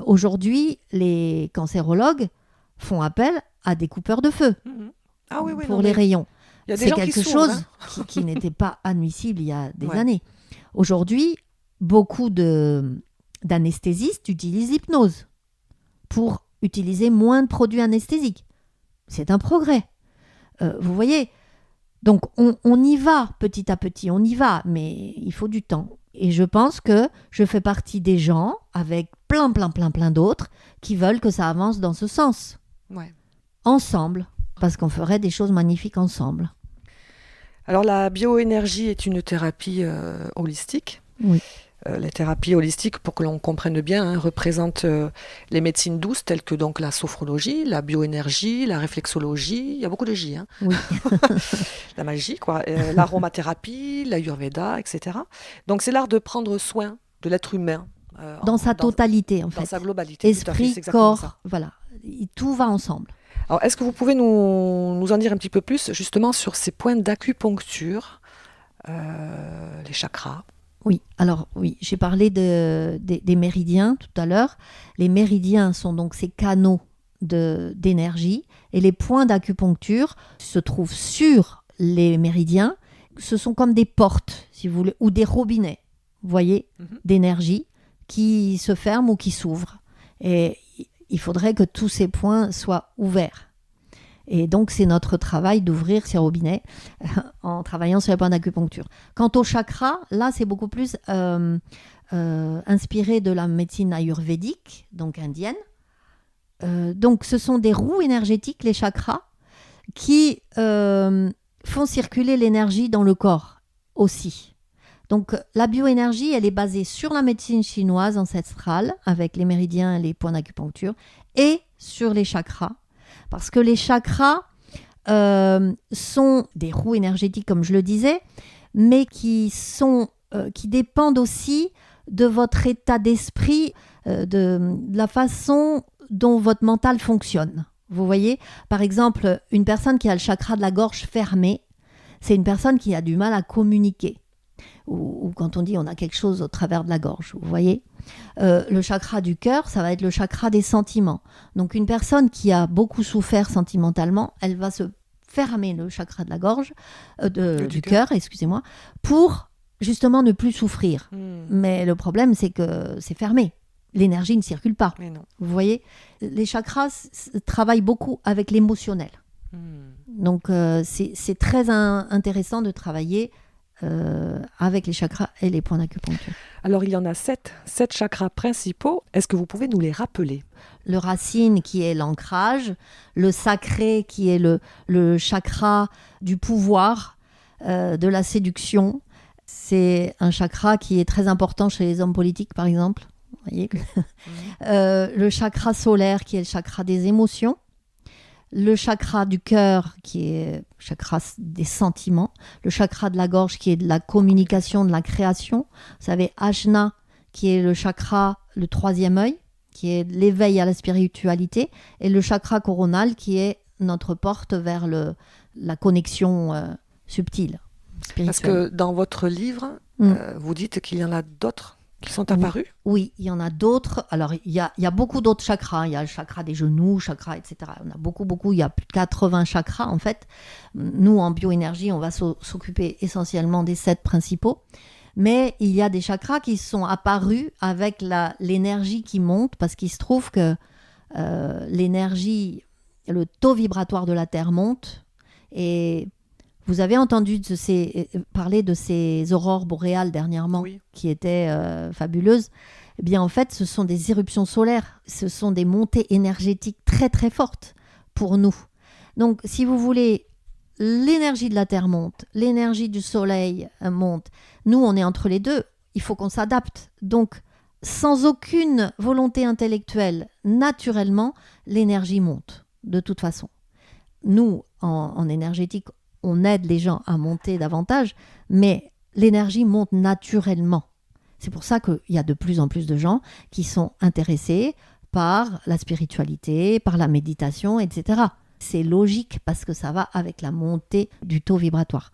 aujourd'hui, les cancérologues font appel à des coupeurs de feu pour les rayons. C'est quelque chose qui n'était pas admissible il y a des années. Aujourd'hui, beaucoup d'anesthésistes utilisent l'hypnose pour utiliser moins de produits anesthésiques. C'est un progrès. Vous voyez, donc on y va petit à petit, on y va, mais il faut du temps. Et je pense que je fais partie des gens, avec plein d'autres, qui veulent que ça avance dans ce sens. Ouais. Ensemble, parce qu'on ferait des choses magnifiques ensemble. Alors la bioénergie est une thérapie holistique. Oui. Les thérapies holistiques, pour que l'on comprenne bien, représentent les médecines douces telles que donc la sophrologie, la bioénergie, la réflexologie, il y a beaucoup de J, oui. La magie, quoi, l'aromathérapie, l'ayurveda, etc. Donc c'est l'art de prendre soin de l'être humain. Dans sa totalité, en fait. Dans sa globalité. Esprit, corps, voilà. Tout va ensemble. Alors, est-ce que vous pouvez nous en dire un petit peu plus, justement, sur ces points d'acupuncture, les chakras? Oui, alors oui, j'ai parlé des méridiens tout à l'heure. Les méridiens sont donc ces canaux d'énergie et les points d'acupuncture se trouvent sur les méridiens. Ce sont comme des portes, si vous voulez, ou des robinets, vous voyez, d'énergie qui se ferment ou qui s'ouvrent. Et il faudrait que tous ces points soient ouverts. Et donc, c'est notre travail d'ouvrir ces robinets en travaillant sur les points d'acupuncture. Quant au chakra, là, c'est beaucoup plus inspiré de la médecine ayurvédique, donc indienne. Donc, ce sont des roues énergétiques, les chakras, qui font circuler l'énergie dans le corps aussi. Donc, la bioénergie, elle est basée sur la médecine chinoise ancestrale, avec les méridiens et les points d'acupuncture, et sur les chakras. Parce que les chakras sont des roues énergétiques, comme je le disais, mais qui dépendent aussi de votre état d'esprit, de la façon dont votre mental fonctionne. Vous voyez, par exemple, une personne qui a le chakra de la gorge fermé, c'est une personne qui a du mal à communiquer. Ou quand on dit on a quelque chose au travers de la gorge, vous voyez. Le chakra du cœur, ça va être le chakra des sentiments. Donc une personne qui a beaucoup souffert sentimentalement, elle va se fermer le chakra de la gorge, du cœur, excusez-moi, pour justement ne plus souffrir. Mais le problème, c'est que c'est fermé. L'énergie ne circule pas. Mais non. Vous voyez, les chakras travaillent beaucoup avec l'émotionnel. Donc c'est très intéressant de travailler avec les chakras et les points d'acupuncture. Alors, il y en a 7 chakras principaux. Est-ce que vous pouvez nous les rappeler? Le racine qui est l'ancrage, le sacré qui est le chakra du pouvoir, de la séduction. C'est un chakra qui est très important chez les hommes politiques, par exemple. Vous voyez. Le chakra solaire qui est le chakra des émotions. Le chakra du cœur qui est le chakra des sentiments, le chakra de la gorge qui est de la communication, de la création. Vous savez, Ajna qui est le chakra, le troisième œil, qui est l'éveil à la spiritualité, et le chakra coronal qui est notre porte vers la connexion subtile, spirituelle. Parce que dans votre livre, vous dites qu'il y en a d'autres qui sont apparus? Oui, il y en a d'autres. Alors, il y a beaucoup d'autres chakras. Il y a le chakra des genoux, chakra, etc. On a beaucoup. Il y a plus de 80 chakras, en fait. Nous, en bioénergie, on va s'occuper essentiellement des 7 principaux. Mais il y a des chakras qui sont apparus avec l'énergie qui monte, parce qu'il se trouve que l'énergie, le taux vibratoire de la Terre monte. Et vous avez entendu parler de ces aurores boréales dernièrement, oui, qui étaient fabuleuses. Eh bien, en fait, ce sont des éruptions solaires. Ce sont des montées énergétiques très, très fortes pour nous. Donc, si vous voulez, l'énergie de la Terre monte, l'énergie du Soleil monte. Nous, on est entre les deux. Il faut qu'on s'adapte. Donc, sans aucune volonté intellectuelle, naturellement, l'énergie monte, de toute façon. Nous, en énergétique, on aide les gens à monter davantage, mais l'énergie monte naturellement. C'est pour ça qu'il y a de plus en plus de gens qui sont intéressés par la spiritualité, par la méditation, etc. C'est logique parce que ça va avec la montée du taux vibratoire.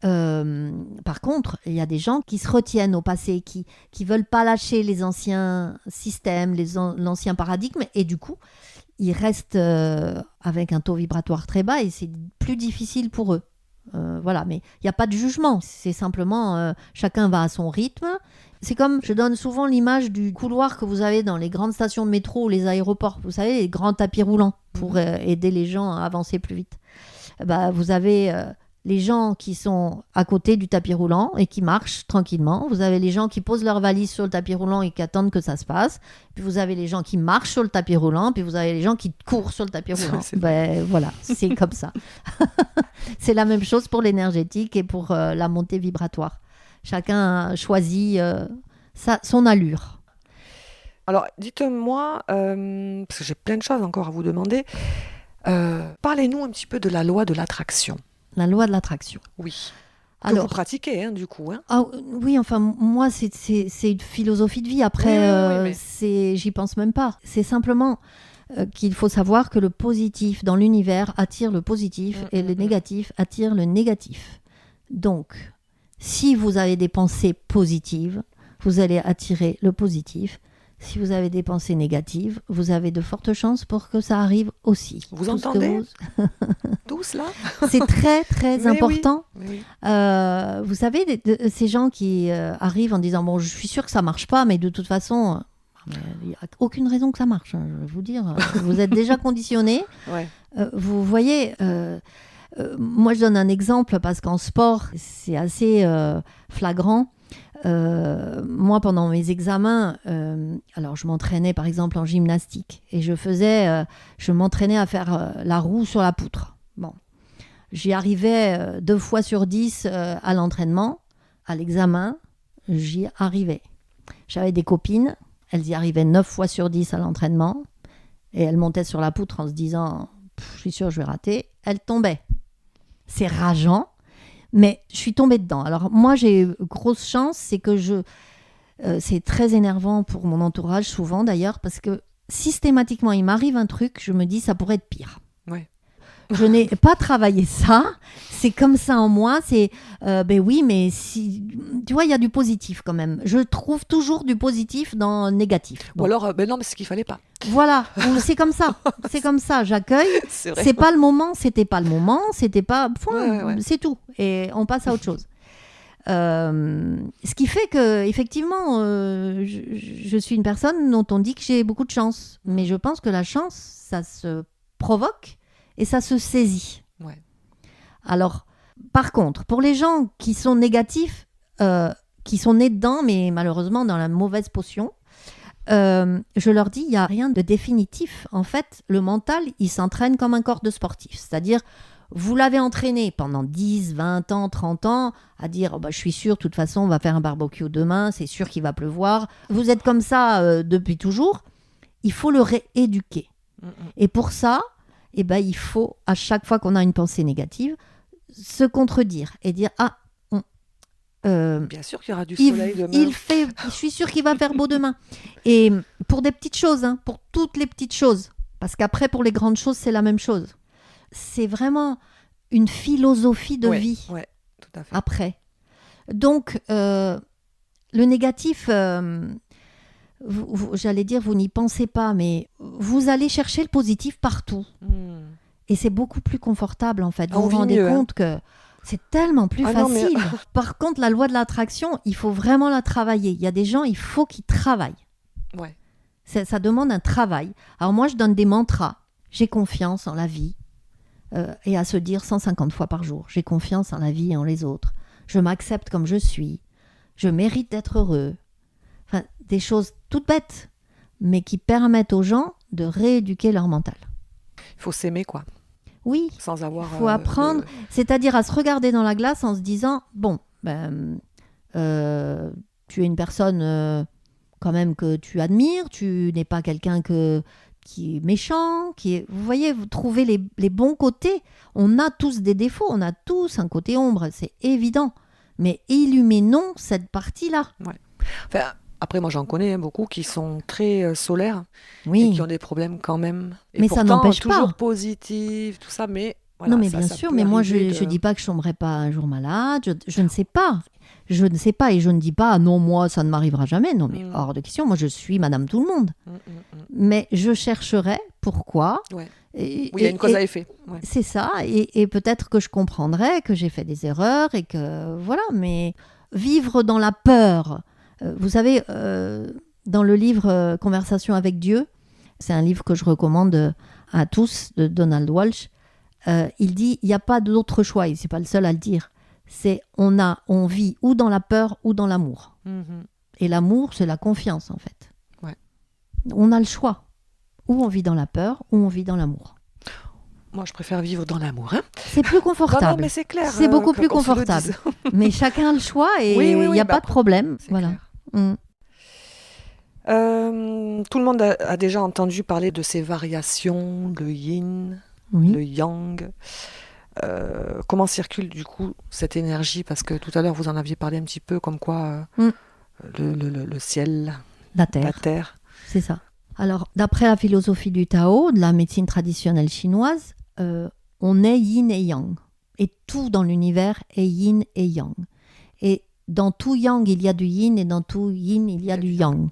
Par contre, il y a des gens qui se retiennent au passé, qui veulent pas lâcher les anciens systèmes, l'ancien paradigme, et du coup, ils restent avec un taux vibratoire très bas et c'est plus difficile pour eux. Voilà, mais il n'y a pas de jugement. C'est simplement chacun va à son rythme. C'est comme, je donne souvent l'image du couloir que vous avez dans les grandes stations de métro ou les aéroports. Vous savez, les grands tapis roulants pour aider les gens à avancer plus vite. Vous avez les gens qui sont à côté du tapis roulant et qui marchent tranquillement. Vous avez les gens qui posent leurs valises sur le tapis roulant et qui attendent que ça se passe. Puis vous avez les gens qui marchent sur le tapis roulant. Puis vous avez les gens qui courent sur le tapis roulant. Voilà, c'est comme ça. C'est la même chose pour l'énergétique et pour la montée vibratoire. Chacun choisit son allure. Alors, dites-moi, parce que j'ai plein de choses encore à vous demander, parlez-nous un petit peu de la loi de l'attraction. La loi de l'attraction. Oui. Alors, vous pratiquez, du coup. Oui, enfin, moi, c'est une philosophie de vie. Après, j'y pense même pas. C'est simplement qu'il faut savoir que le positif dans l'univers attire le positif et le négatif attire le négatif. Donc, si vous avez des pensées positives, vous allez attirer le positif. Si vous avez des pensées négatives, vous avez de fortes chances pour que ça arrive aussi. Vous entendez tout cela? C'est très, très important. Oui. Vous savez, ces gens qui arrivent en disant « Bon, je suis sûre que ça ne marche pas, mais de toute façon, il n'y a aucune raison que ça marche. Je vais vous dire, vous êtes déjà conditionné. Ouais. Vous voyez, moi, je donne un exemple parce qu'en sport, c'est assez flagrant. Moi, pendant mes examens, alors je m'entraînais par exemple en gymnastique et je m'entraînais à faire la roue sur la poutre. Bon, j'y arrivais 2 fois sur 10 à l'entraînement, à l'examen, j'y arrivais. J'avais des copines, elles y arrivaient 9 fois sur 10 à l'entraînement et elles montaient sur la poutre en se disant « je suis sûre je vais rater », elles tombaient. C'est rageant. Mais je suis tombée dedans. Alors moi, j'ai grosse chance, c'est que c'est très énervant pour mon entourage, souvent d'ailleurs, parce que systématiquement, il m'arrive un truc, je me dis, ça pourrait être pire. Ouais. Je n'ai pas travaillé ça. C'est comme ça en moi. C'est, ben oui, mais si, tu vois, il y a du positif quand même. Je trouve toujours du positif dans le négatif. Ou alors, ben non, mais c'est ce qu'il fallait pas. Voilà, c'est comme ça. C'est comme ça. J'accueille. C'est vrai. C'est pas le moment. C'était pas le moment. C'était pas. Ouais. C'est tout. Et on passe à autre chose. Ce qui fait que, effectivement, je suis une personne dont on dit que j'ai beaucoup de chance. Mais je pense que la chance, ça se provoque et ça se saisit. Ouais. Alors, par contre, pour les gens qui sont négatifs, qui sont nés dedans, mais malheureusement dans la mauvaise potion, je leur dis, il n'y a rien de définitif. En fait, le mental, il s'entraîne comme un corps de sportif. C'est-à-dire, vous l'avez entraîné pendant 10, 20 ans, 30 ans à dire oh bah, je suis sûr, de toute façon, on va faire un barbecue demain, c'est sûr qu'il va pleuvoir. Vous êtes comme ça depuis toujours. Il faut le rééduquer. Et pour ça, eh ben, il faut, à chaque fois qu'on a une pensée négative, se contredire et dire bien sûr qu'il y aura du soleil demain. Je suis sûr qu'il va faire beau demain. Et pour des petites choses, hein, pour toutes les petites choses, parce qu'après, pour les grandes choses, c'est la même chose. C'est vraiment une philosophie de vie. Ouais, tout à fait. Après. Donc, le négatif, j'allais dire, vous n'y pensez pas, mais vous allez chercher le positif partout. Et c'est beaucoup plus confortable, en fait. Vous vous rendez compte que c'est tellement plus facile. Non, mais... Par contre, la loi de l'attraction, il faut vraiment la travailler. Il y a des gens, il faut qu'ils travaillent. Ouais. Ça demande un travail. Alors moi, je donne des mantras. J'ai confiance en la vie. Et à se dire 150 fois par jour. J'ai confiance en la vie et en les autres. Je m'accepte comme je suis. Je mérite d'être heureux. Enfin, des choses toutes bêtes, mais qui permettent aux gens de rééduquer leur mental. Il faut s'aimer, quoi. Oui, sans avoir. Il faut apprendre, c'est-à-dire à se regarder dans la glace en se disant, bon, tu es une personne quand même que tu admires, tu n'es pas quelqu'un qui est méchant, vous voyez, vous trouvez les bons côtés. On a tous des défauts, on a tous un côté ombre, c'est évident. Mais illuminons cette partie-là. Ouais. Enfin, après, moi, j'en connais beaucoup qui sont très solaires et qui ont des problèmes quand même. Et mais pourtant, ça n'empêche pas. Toujours positif, tout ça, mais... Voilà, non, mais bien sûr, mais moi, je ne dis pas que je ne tomberai pas un jour malade. Je ne sais pas. Je ne sais pas et je ne dis pas, non, moi, ça ne m'arrivera jamais. Non, mais hors de question. Moi, je suis Madame Tout-le-Monde. Mais je chercherai pourquoi. Ouais. Oui, il y a une cause à effet. Ouais. C'est ça. Et peut-être que je comprendrai que j'ai fait des erreurs et que, voilà. Mais vivre dans la peur. Vous savez, dans le livre Conversation avec Dieu, c'est un livre que je recommande à tous, de Donald Walsh. Il dit, il n'y a pas d'autre choix, et c'est pas le seul à le dire, c'est on vit ou dans la peur ou dans l'amour. Et l'amour, c'est la confiance, en fait. Ouais. On a le choix. Ou on vit dans la peur, ou on vit dans l'amour. Moi, je préfère vivre dans l'amour. Hein. C'est plus confortable. Non, mais c'est clair. C'est beaucoup plus confortable. Mais chacun a le choix et il n'y a pas de problème. Voilà. Tout le monde a déjà entendu parler de ces variations, le yin... Oui. Le yang. Comment circule du coup cette énergie? Parce que tout à l'heure vous en aviez parlé un petit peu, comme quoi le ciel, la terre. C'est ça. Alors, d'après la philosophie du Tao, de la médecine traditionnelle chinoise, on est yin et yang. Et tout dans l'univers est yin et yang. Et dans tout yang, il y a du yin, et dans tout yin, il y a du yang.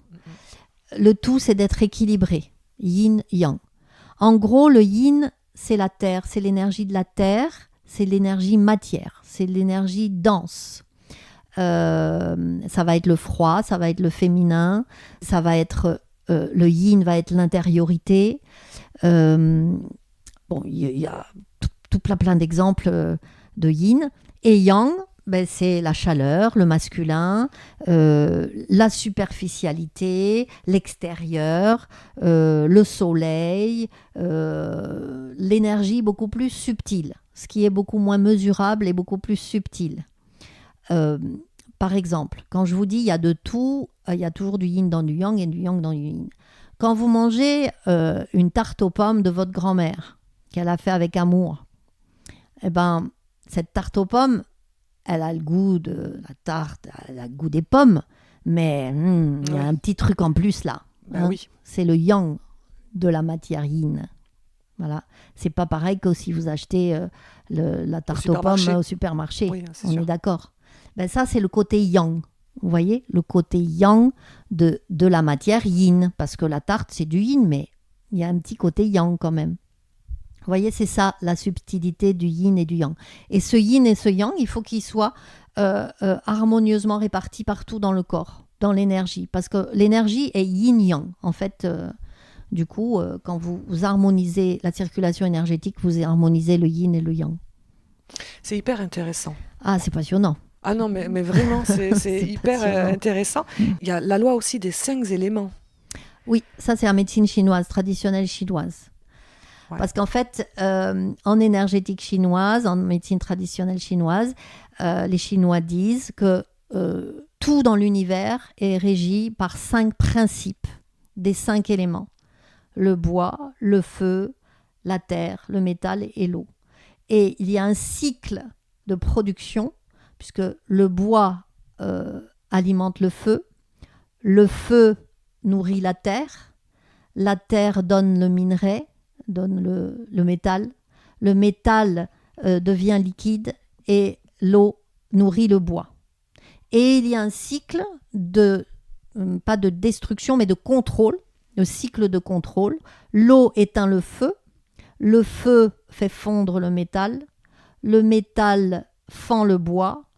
Le tout, c'est d'être équilibré. Yin-yang. En gros, le yin, c'est la terre, c'est l'énergie de la terre, c'est l'énergie matière, c'est l'énergie dense. Ça va être le froid, ça va être le féminin, ça va être le yin va être l'intériorité. Il y a tout plein d'exemples de yin. Et yang, c'est la chaleur, le masculin, la superficialité, l'extérieur, le soleil, l'énergie beaucoup plus subtile, ce qui est beaucoup moins mesurable et beaucoup plus subtil. Par exemple, quand je vous dis il y a de tout, il y a toujours du yin dans du yang et du yang dans du yin. Quand vous mangez une tarte aux pommes de votre grand-mère, qu'elle a fait avec amour, cette tarte aux pommes, elle a le goût de la tarte, elle a le goût des pommes, mais il y a un petit truc en plus là. Oui. C'est le yang de la matière yin. Voilà. C'est pas pareil que si vous achetez la tarte aux pommes au supermarché. Oui, on est d'accord. Ben, ça, c'est le côté yang. Vous voyez, le côté yang de la matière yin. Parce que la tarte, c'est du yin, mais il y a un petit côté yang quand même. Vous voyez, c'est ça, la subtilité du yin et du yang. Et ce yin et ce yang, il faut qu'ils soient harmonieusement répartis partout dans le corps, dans l'énergie. Parce que l'énergie est yin-yang. En fait, du coup, quand vous harmonisez la circulation énergétique, vous harmonisez le yin et le yang. C'est hyper intéressant. Ah, c'est passionnant. Ah non, mais vraiment, c'est hyper intéressant. Il y a la loi aussi des 5 éléments. Oui, ça c'est la médecine chinoise, traditionnelle chinoise. Ouais. Parce qu'en fait, en énergétique chinoise, en médecine traditionnelle chinoise, les Chinois disent que tout dans l'univers est régi par 5 principes, des 5 éléments. Le bois, le feu, la terre, le métal et l'eau. Et il y a un cycle de production, puisque le bois alimente le feu nourrit la terre donne le minerai, donne le métal devient liquide et l'eau nourrit le bois. Et il y a un cycle pas de destruction, mais de contrôle, le cycle de contrôle. L'eau éteint le feu fait fondre le métal fend le bois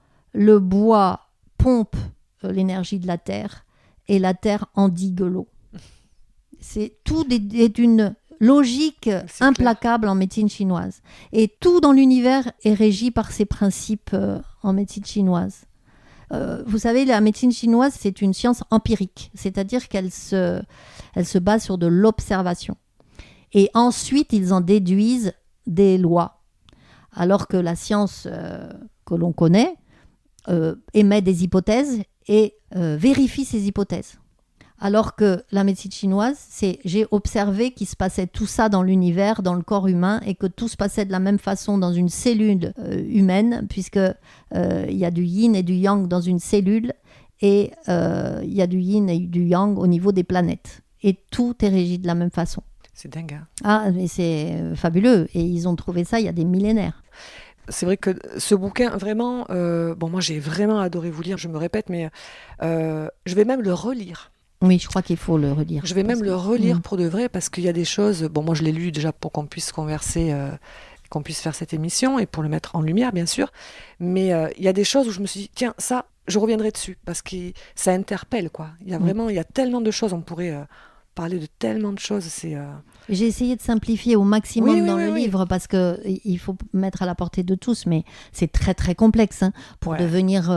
pompe l'énergie de la terre et la terre endigue l'eau. Tout est une logique implacable clair. En médecine chinoise. Et tout dans l'univers est régi par ces principes en médecine chinoise. Vous savez, la médecine chinoise, c'est une science empirique, c'est-à-dire qu'elle se base sur de l'observation. Et ensuite, ils en déduisent des lois. Alors que la science que l'on connaît émet des hypothèses et vérifie ces hypothèses. Alors que la médecine chinoise, j'ai observé qu'il se passait tout ça dans l'univers, dans le corps humain, et que tout se passait de la même façon dans une cellule humaine, puisque y a du yin et du yang dans une cellule, et il y a du yin et du yang au niveau des planètes. Et tout est régi de la même façon. C'est dingue. Hein. Ah, mais c'est fabuleux. Et ils ont trouvé ça il y a des millénaires. C'est vrai que ce bouquin, vraiment, moi j'ai vraiment adoré vous lire, je me répète, mais je vais même le relire. Oui, je crois qu'il faut le relire. Je vais même le relire pour de vrai, parce qu'il y a des choses... Bon, moi je l'ai lu déjà pour qu'on puisse converser, qu'on puisse faire cette émission, et pour le mettre en lumière, bien sûr. Mais il y a des choses où je me suis dit, tiens, ça, je reviendrai dessus, parce que ça interpelle, quoi. Il y a vraiment, il y a tellement de choses, on pourrait... parler de tellement de choses, J'ai essayé de simplifier au maximum dans le livre parce qu'il faut mettre à la portée de tous, mais c'est très très complexe. Hein. Pour devenir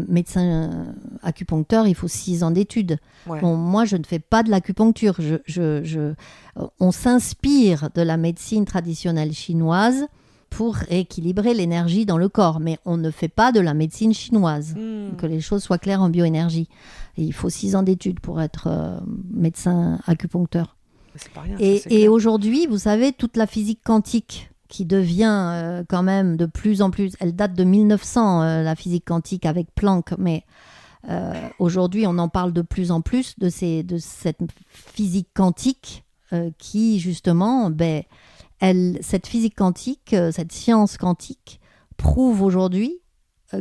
médecin acupuncteur, il faut 6 ans d'études. Ouais. Bon, moi, je ne fais pas de l'acupuncture. On s'inspire de la médecine traditionnelle chinoise pour équilibrer l'énergie dans le corps, mais on ne fait pas de la médecine chinoise. Que les choses soient claires en bioénergie. Et il faut 6 ans d'études pour être médecin acupuncteur. C'est pas rien, et aujourd'hui, vous savez, toute la physique quantique qui devient quand même de plus en plus... Elle date de 1900, la physique quantique avec Planck, mais aujourd'hui, on en parle de plus en plus de cette physique quantique qui, justement, cette physique quantique, cette science quantique, prouve aujourd'hui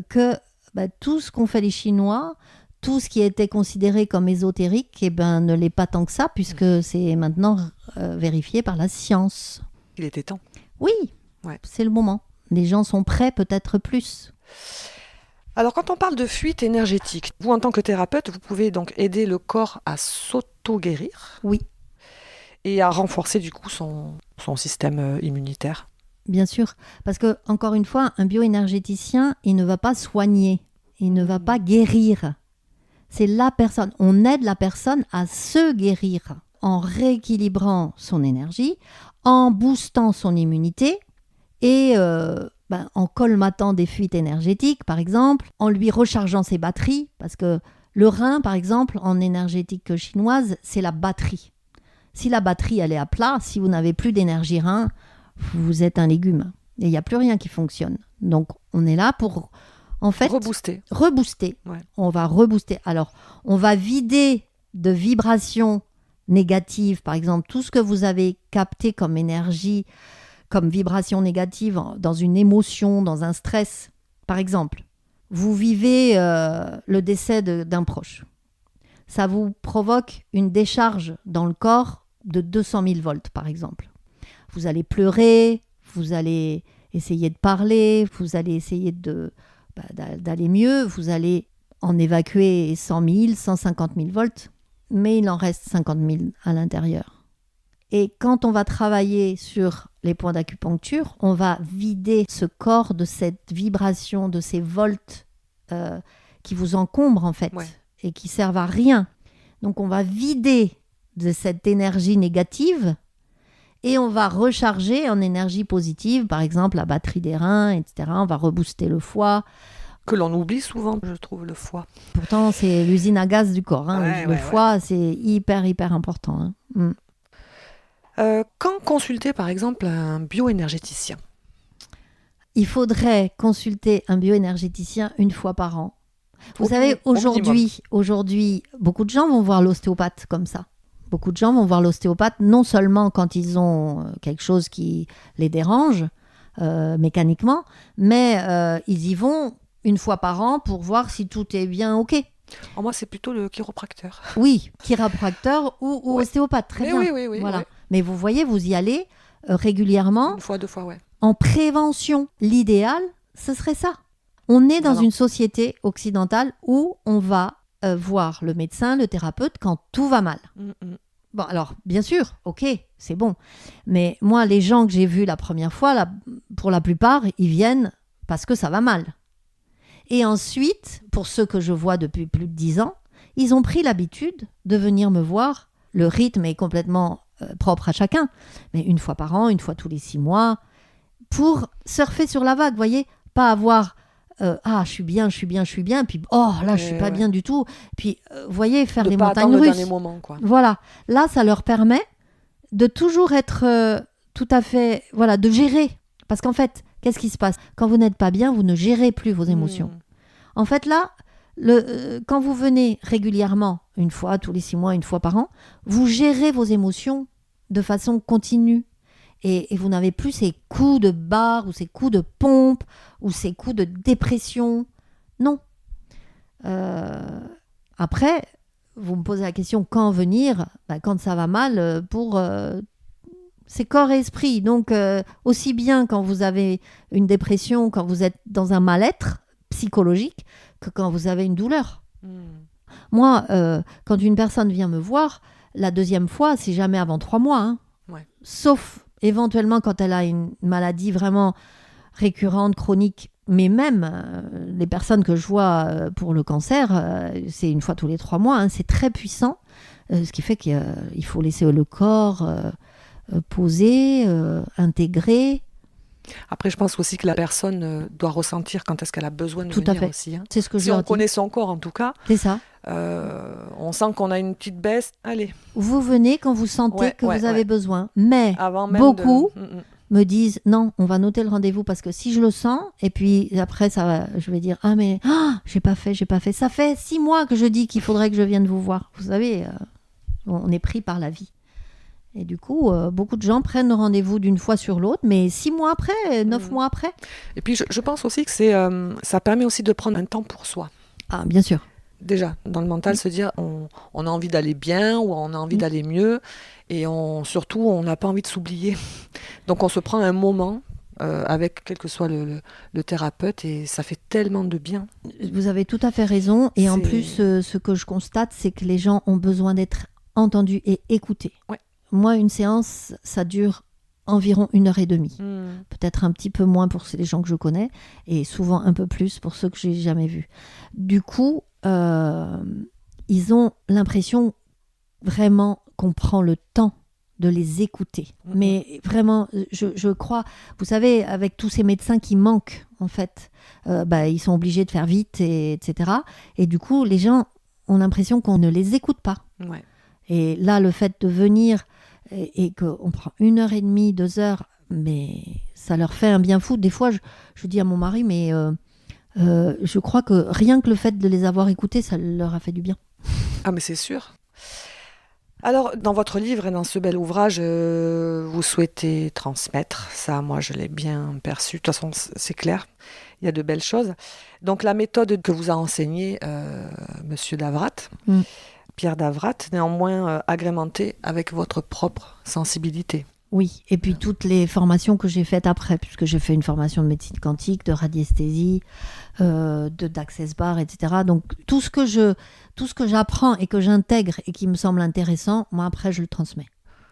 que tout ce qu'ont fait les Chinois... Tout ce qui était considéré comme ésotérique ne l'est pas tant que ça, puisque c'est maintenant vérifié par la science. Il était temps. Oui, c'est le moment. Les gens sont prêts, peut-être plus. Alors, quand on parle de fuite énergétique, vous, en tant que thérapeute, vous pouvez donc aider le corps à s'auto-guérir. Oui. Et à renforcer, du coup, son système immunitaire. Bien sûr. Parce que, encore une fois, un bioénergéticien, il ne va pas soigner. Il ne va pas guérir. C'est la personne. On aide la personne à se guérir en rééquilibrant son énergie, en boostant son immunité et en colmatant des fuites énergétiques, par exemple, en lui rechargeant ses batteries. Parce que le rein, par exemple, en énergétique chinoise, c'est la batterie. Si la batterie, elle est à plat, si vous n'avez plus d'énergie rein, vous êtes un légume. Et il n'y a plus rien qui fonctionne. Donc, on est là pour... En fait, rebooster. Ouais. On va rebooster. Alors, on va vider de vibrations négative, par exemple, tout ce que vous avez capté comme énergie, comme vibration négative dans une émotion, dans un stress, par exemple, vous vivez le décès d'un proche. Ça vous provoque une décharge dans le corps de 200 000 volts, par exemple. Vous allez pleurer, vous allez essayer de parler, vous allez essayer d'aller mieux, vous allez en évacuer 100 000, 150 000 volts, mais il en reste 50 000 à l'intérieur. Et quand on va travailler sur les points d'acupuncture, on va vider ce corps de cette vibration, de ces volts qui vous encombrent en fait, et qui servent à rien. Donc on va vider de cette énergie négative et on va recharger en énergie positive, par exemple la batterie des reins, etc. On va rebooster le foie. Que l'on oublie souvent, je trouve, le foie. Pourtant, c'est l'usine à gaz du corps. Le foie, c'est hyper, hyper important. Quand consulter, par exemple, un bioénergéticien? Il faudrait consulter un bioénergéticien une fois par an. Vous savez, aujourd'hui, beaucoup de gens vont voir l'ostéopathe comme ça. Beaucoup de gens vont voir l'ostéopathe non seulement quand ils ont quelque chose qui les dérange mécaniquement, mais ils y vont une fois par an pour voir si tout est bien OK. Moi, c'est plutôt le chiropracteur. Oui, chiropracteur ou ostéopathe, très bien. Oui. Voilà. Mais vous voyez, vous y allez régulièrement. Une fois, 2 fois, ouais. En prévention, l'idéal, ce serait ça. On est dans une société occidentale où on va voir le médecin, le thérapeute quand tout va mal. Bon, alors, bien sûr, OK, c'est bon. Mais moi, les gens que j'ai vus la première fois, pour la plupart, ils viennent parce que ça va mal. Et ensuite, pour ceux que je vois depuis plus de 10 ans, ils ont pris l'habitude de venir me voir. Le rythme est complètement propre à chacun, mais une fois par an, une fois tous les 6 mois, pour surfer sur la vague, vous voyez, pas avoir je suis bien, puis là, je suis pas bien du tout. Puis, vous voyez, faire des montagnes russes. Le dernier moment, quoi. Voilà, là, ça leur permet de toujours être tout à fait, de gérer. Parce qu'en fait, qu'est-ce qui se passe? Quand vous n'êtes pas bien, vous ne gérez plus vos émotions. En fait, là, quand vous venez régulièrement, une fois tous les 6 mois, une fois par an, vous gérez vos émotions de façon continue. Et vous n'avez plus ces coups de barre ou ces coups de pompe ou ces coups de dépression. Non. Après, vous me posez la question quand venir? Quand ça va mal pour... c'est corps et esprit. Donc, aussi bien quand vous avez une dépression, quand vous êtes dans un mal-être psychologique, que quand vous avez une douleur. Moi, quand une personne vient me voir, la deuxième fois, c'est jamais avant 3 mois. Sauf éventuellement quand elle a une maladie vraiment récurrente, chronique. Mais même les personnes que je vois pour le cancer, c'est une fois tous les 3 mois. C'est très puissant. Ce qui fait qu'il faut laisser le corps poser, intégrer. Après, je pense aussi que la personne doit ressentir quand est-ce qu'elle a besoin de venir à fait. aussi. C'est ce que si on connaît son corps, en tout cas. C'est ça. On sent qu'on a une petite baisse. Allez. Vous venez quand vous sentez que vous avez besoin. Mais beaucoup me disent non, on va noter le rendez-vous parce que si je le sens, et puis après, je vais dire j'ai pas fait. Ça fait 6 mois que je dis qu'il faudrait que je vienne vous voir. Vous savez, on est pris par la vie. Et du coup, beaucoup de gens prennent le rendez-vous d'une fois sur l'autre, mais 6 mois après, 9 mois après. Et puis, je pense aussi que ça permet aussi de prendre un temps pour soi. Ah, bien sûr. Déjà, dans le mental, se dire on a envie d'aller bien ou on a envie d'aller mieux. Et surtout, on n'a pas envie de s'oublier. Donc, on se prend un moment avec quel que soit le thérapeute et ça fait tellement de bien. Vous avez tout à fait raison. Et en plus, ce que je constate, c'est que les gens ont besoin d'être entendus et écoutés. Ouais. Moi, une séance, ça dure environ 1h30. Peut-être un petit peu moins pour les gens que je connais et souvent un peu plus pour ceux que j'ai jamais vus. Du coup, ils ont l'impression vraiment qu'on prend le temps de les écouter. Mais vraiment, je crois, vous savez, avec tous ces médecins qui manquent, en fait, ils sont obligés de faire vite, etc. Et du coup, les gens ont l'impression qu'on ne les écoute pas. Ouais. Et là, le fait de venir et qu'on prend 1h30, 2 heures, mais ça leur fait un bien fou. Des fois, je dis à mon mari, mais je crois que rien que le fait de les avoir écoutés, ça leur a fait du bien. Ah, mais c'est sûr. Alors, dans votre livre et dans ce bel ouvrage, vous souhaitez transmettre. Ça, moi, je l'ai bien perçu. De toute façon, c'est clair. Il y a de belles choses. Donc, la méthode que vous a enseignée Monsieur Davrat, Pierre Davrat, néanmoins agrémentée avec votre propre sensibilité. Oui, et puis toutes les formations que j'ai faites après, puisque j'ai fait une formation de médecine quantique, de radiesthésie, d'Access Bar, etc. Donc tout ce que j'apprends et que j'intègre et qui me semble intéressant, moi après je le transmets.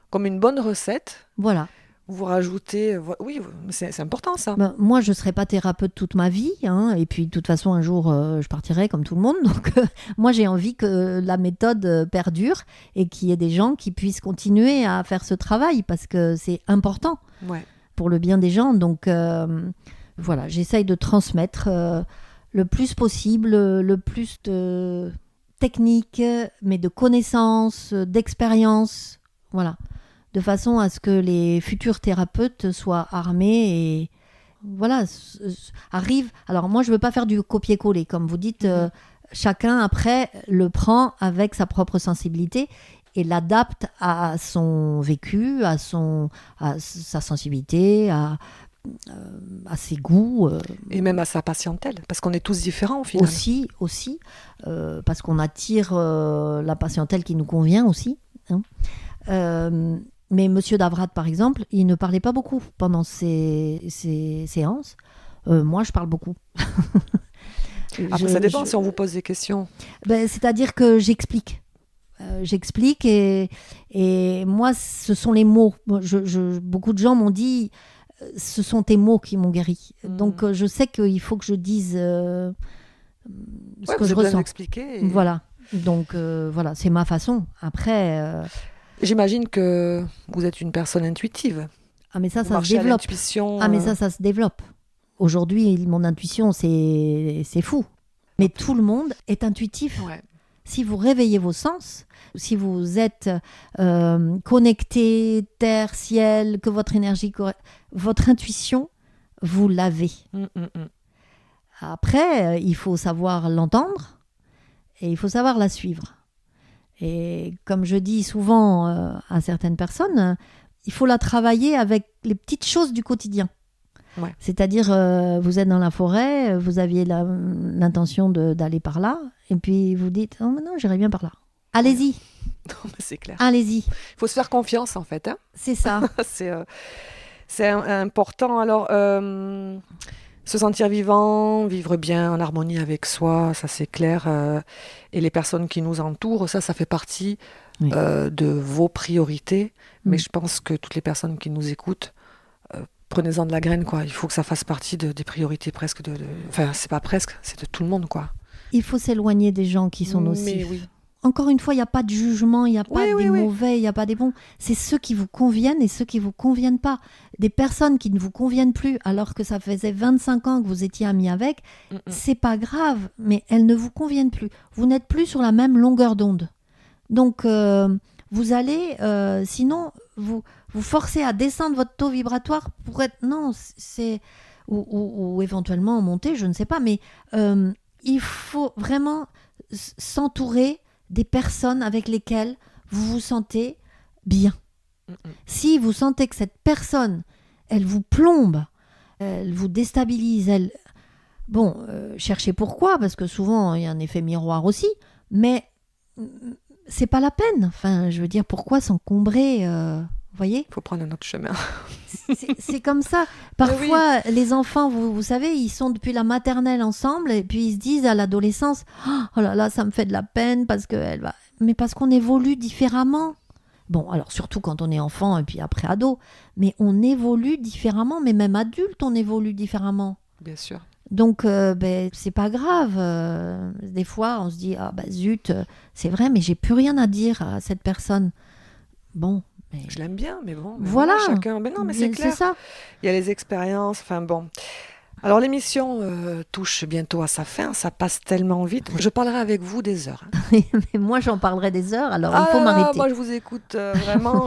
Comme une bonne recette. Voilà. Vous rajoutez... Oui, c'est important ça. Ben, moi, je ne serai pas thérapeute toute ma vie. Hein, et puis, de toute façon, un jour, je partirai comme tout le monde. Donc, moi, j'ai envie que la méthode perdure et qu'il y ait des gens qui puissent continuer à faire ce travail parce que c'est important pour le bien des gens. Donc, voilà, j'essaye de transmettre le plus possible, le plus de techniques, mais de connaissances, d'expériences. Voilà. De façon à ce que les futurs thérapeutes soient armés et voilà, arrivent. Alors moi, je ne veux pas faire du copier-coller, comme vous dites. Chacun, après, le prend avec sa propre sensibilité et l'adapte à son vécu, à sa sensibilité, à ses goûts. Et même à sa patientèle, parce qu'on est tous différents au final. Aussi parce qu'on attire la patientèle qui nous convient aussi. Hein. Mais Monsieur Davrat, par exemple, il ne parlait pas beaucoup pendant ces séances. Moi, je parle beaucoup. Après, ça dépend si on vous pose des questions. C'est-à-dire que j'explique. J'explique et moi, ce sont les mots. Beaucoup de gens m'ont dit, ce sont tes mots qui m'ont guéri. Donc, je sais qu'il faut que je dise ce que je ressens. Expliquer. Voilà. Donc, voilà, c'est ma façon. Après... J'imagine que vous êtes une personne intuitive. Ah mais ça se développe. Ah mais ça se développe. Aujourd'hui, mon intuition, c'est fou. Mais tout le monde est intuitif. Ouais. Si vous réveillez vos sens, si vous êtes connecté, terre, ciel, que votre énergie, votre intuition, vous l'avez. Après, il faut savoir l'entendre et il faut savoir la suivre. Et comme je dis souvent à certaines personnes, il faut la travailler avec les petites choses du quotidien. Ouais. C'est-à-dire, vous êtes dans la forêt, vous aviez l'intention d'aller par là, et puis vous dites, oh non, j'irai bien par là. Allez-y. Non, mais c'est clair. Allez-y. Il faut se faire confiance, en fait. Hein. C'est ça. c'est important. Alors, se sentir vivant, vivre bien en harmonie avec soi, ça c'est clair. Et les personnes qui nous entourent, ça fait partie de vos priorités. Mais je pense que toutes les personnes qui nous écoutent, prenez-en de la graine, quoi. Il faut que ça fasse partie des priorités presque Enfin, c'est pas presque, c'est de tout le monde, quoi. Il faut s'éloigner des gens qui sont nocifs. Mais oui. Encore une fois, il n'y a pas de jugement, il n'y a pas des mauvais, il n'y a pas des bons. C'est ceux qui vous conviennent et ceux qui ne vous conviennent pas. Des personnes qui ne vous conviennent plus alors que ça faisait 25 ans que vous étiez amis avec, c'est pas grave, mais elles ne vous conviennent plus. Vous n'êtes plus sur la même longueur d'onde. Donc, vous allez, sinon, vous forcez à descendre votre taux vibratoire pour être... Non, c'est... Ou éventuellement monter, je ne sais pas, mais il faut vraiment s'entourer des personnes avec lesquelles vous vous sentez bien. Si vous sentez que cette personne, elle vous plombe, elle vous déstabilise, cherchez pourquoi, parce que souvent, il y a un effet miroir aussi, mais c'est pas la peine. Enfin, je veux dire, pourquoi s'encombrer vous voyez ? Il faut prendre un autre chemin. C'est comme ça. Parfois, les enfants, vous savez, ils sont depuis la maternelle ensemble et puis ils se disent à l'adolescence « Oh là là, ça me fait de la peine parce qu'elle va... » Mais parce qu'on évolue différemment. Bon, alors surtout quand on est enfant et puis après ado. Mais on évolue différemment, mais même adulte, on évolue différemment. Bien sûr. Donc, c'est pas grave. Des fois, on se dit « Ah zut, c'est vrai, mais j'ai plus rien à dire à cette personne. » Bon. Je l'aime bien, mais bon. Voilà. Chacun. Mais non, mais c'est clair. C'est ça. Il y a les expériences. Enfin bon. Alors l'émission touche bientôt à sa fin. Ça passe tellement vite. Je parlerai avec vous des heures. Mais moi, j'en parlerai des heures. Alors il faut m'arrêter. Moi, je vous écoute vraiment.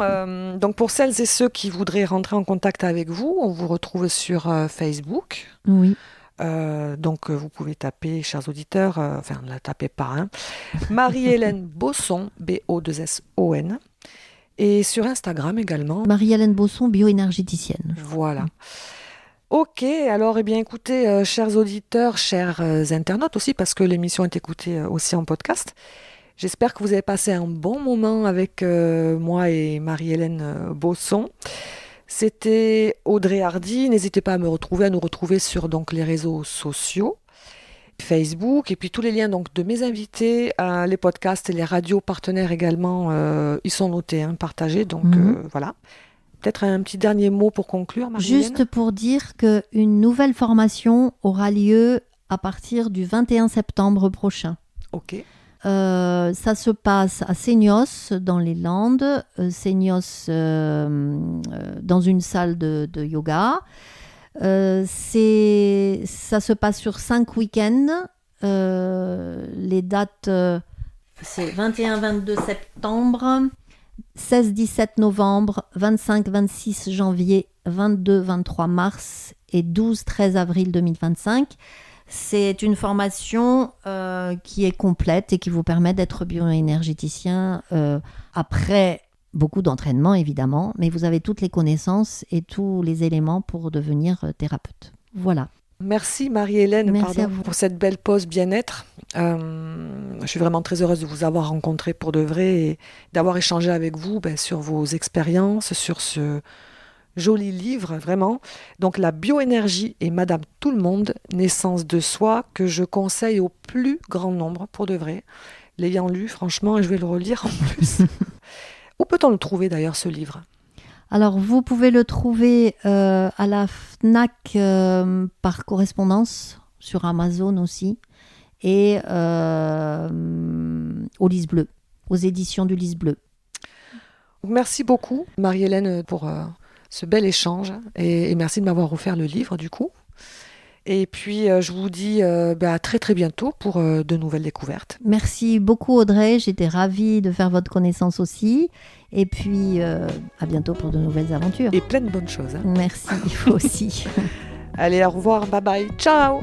Donc pour celles et ceux qui voudraient rentrer en contact avec vous, on vous retrouve sur Facebook. Oui. Donc vous pouvez taper, chers auditeurs, enfin ne la tapez pas, hein, Marie-Hélène Bosson, B-O-2-S-O-N, et sur Instagram également. Marie-Hélène Bosson, bioénergéticienne. Voilà. Ok, alors écoutez, chers auditeurs, chers internautes aussi, parce que l'émission est écoutée aussi en podcast. J'espère que vous avez passé un bon moment avec moi et Marie-Hélène Bosson. C'était Audrey Hardy. N'hésitez pas à nous retrouver sur donc, les réseaux sociaux, Facebook, et puis tous les liens donc, de mes invités, les podcasts et les radios partenaires également, ils sont notés, partagés. Donc voilà. Peut-être un petit dernier mot pour conclure, Marie-Hélène. Juste pour dire qu'une nouvelle formation aura lieu à partir du 21 septembre prochain. Ok. Ça se passe à Seignos, dans les Landes. Seignos, dans une salle de yoga. Ça se passe sur 5 week-ends. Les dates, c'est 21-22 septembre, 16-17 novembre, 25-26 janvier, 22-23 mars et 12-13 avril 2025. C'est une formation qui est complète et qui vous permet d'être bioénergéticien après beaucoup d'entraînement, évidemment, mais vous avez toutes les connaissances et tous les éléments pour devenir thérapeute. Voilà. Merci Marie-Hélène pour cette belle pause bien-être. Je suis vraiment très heureuse de vous avoir rencontré pour de vrai et d'avoir échangé avec vous sur vos expériences, sur ce joli livre, vraiment. Donc, La bioénergie et Madame Tout-le-Monde, naissance de soi, que je conseille au plus grand nombre, pour de vrai. L'ayant lu, franchement, je vais le relire en plus. Où peut-on le trouver d'ailleurs, ce livre ? Alors, vous pouvez le trouver à la FNAC par correspondance, sur Amazon aussi, et au Lys Bleu, aux éditions du Lys Bleu. Merci beaucoup, Marie-Hélène, pour ce bel échange, et merci de m'avoir offert le livre, du coup. Et puis, je vous dis à très très bientôt pour de nouvelles découvertes. Merci beaucoup Audrey, j'étais ravie de faire votre connaissance aussi. Et puis, à bientôt pour de nouvelles aventures. Et plein de bonnes choses. Merci, vous aussi. Allez, au revoir, bye bye, ciao.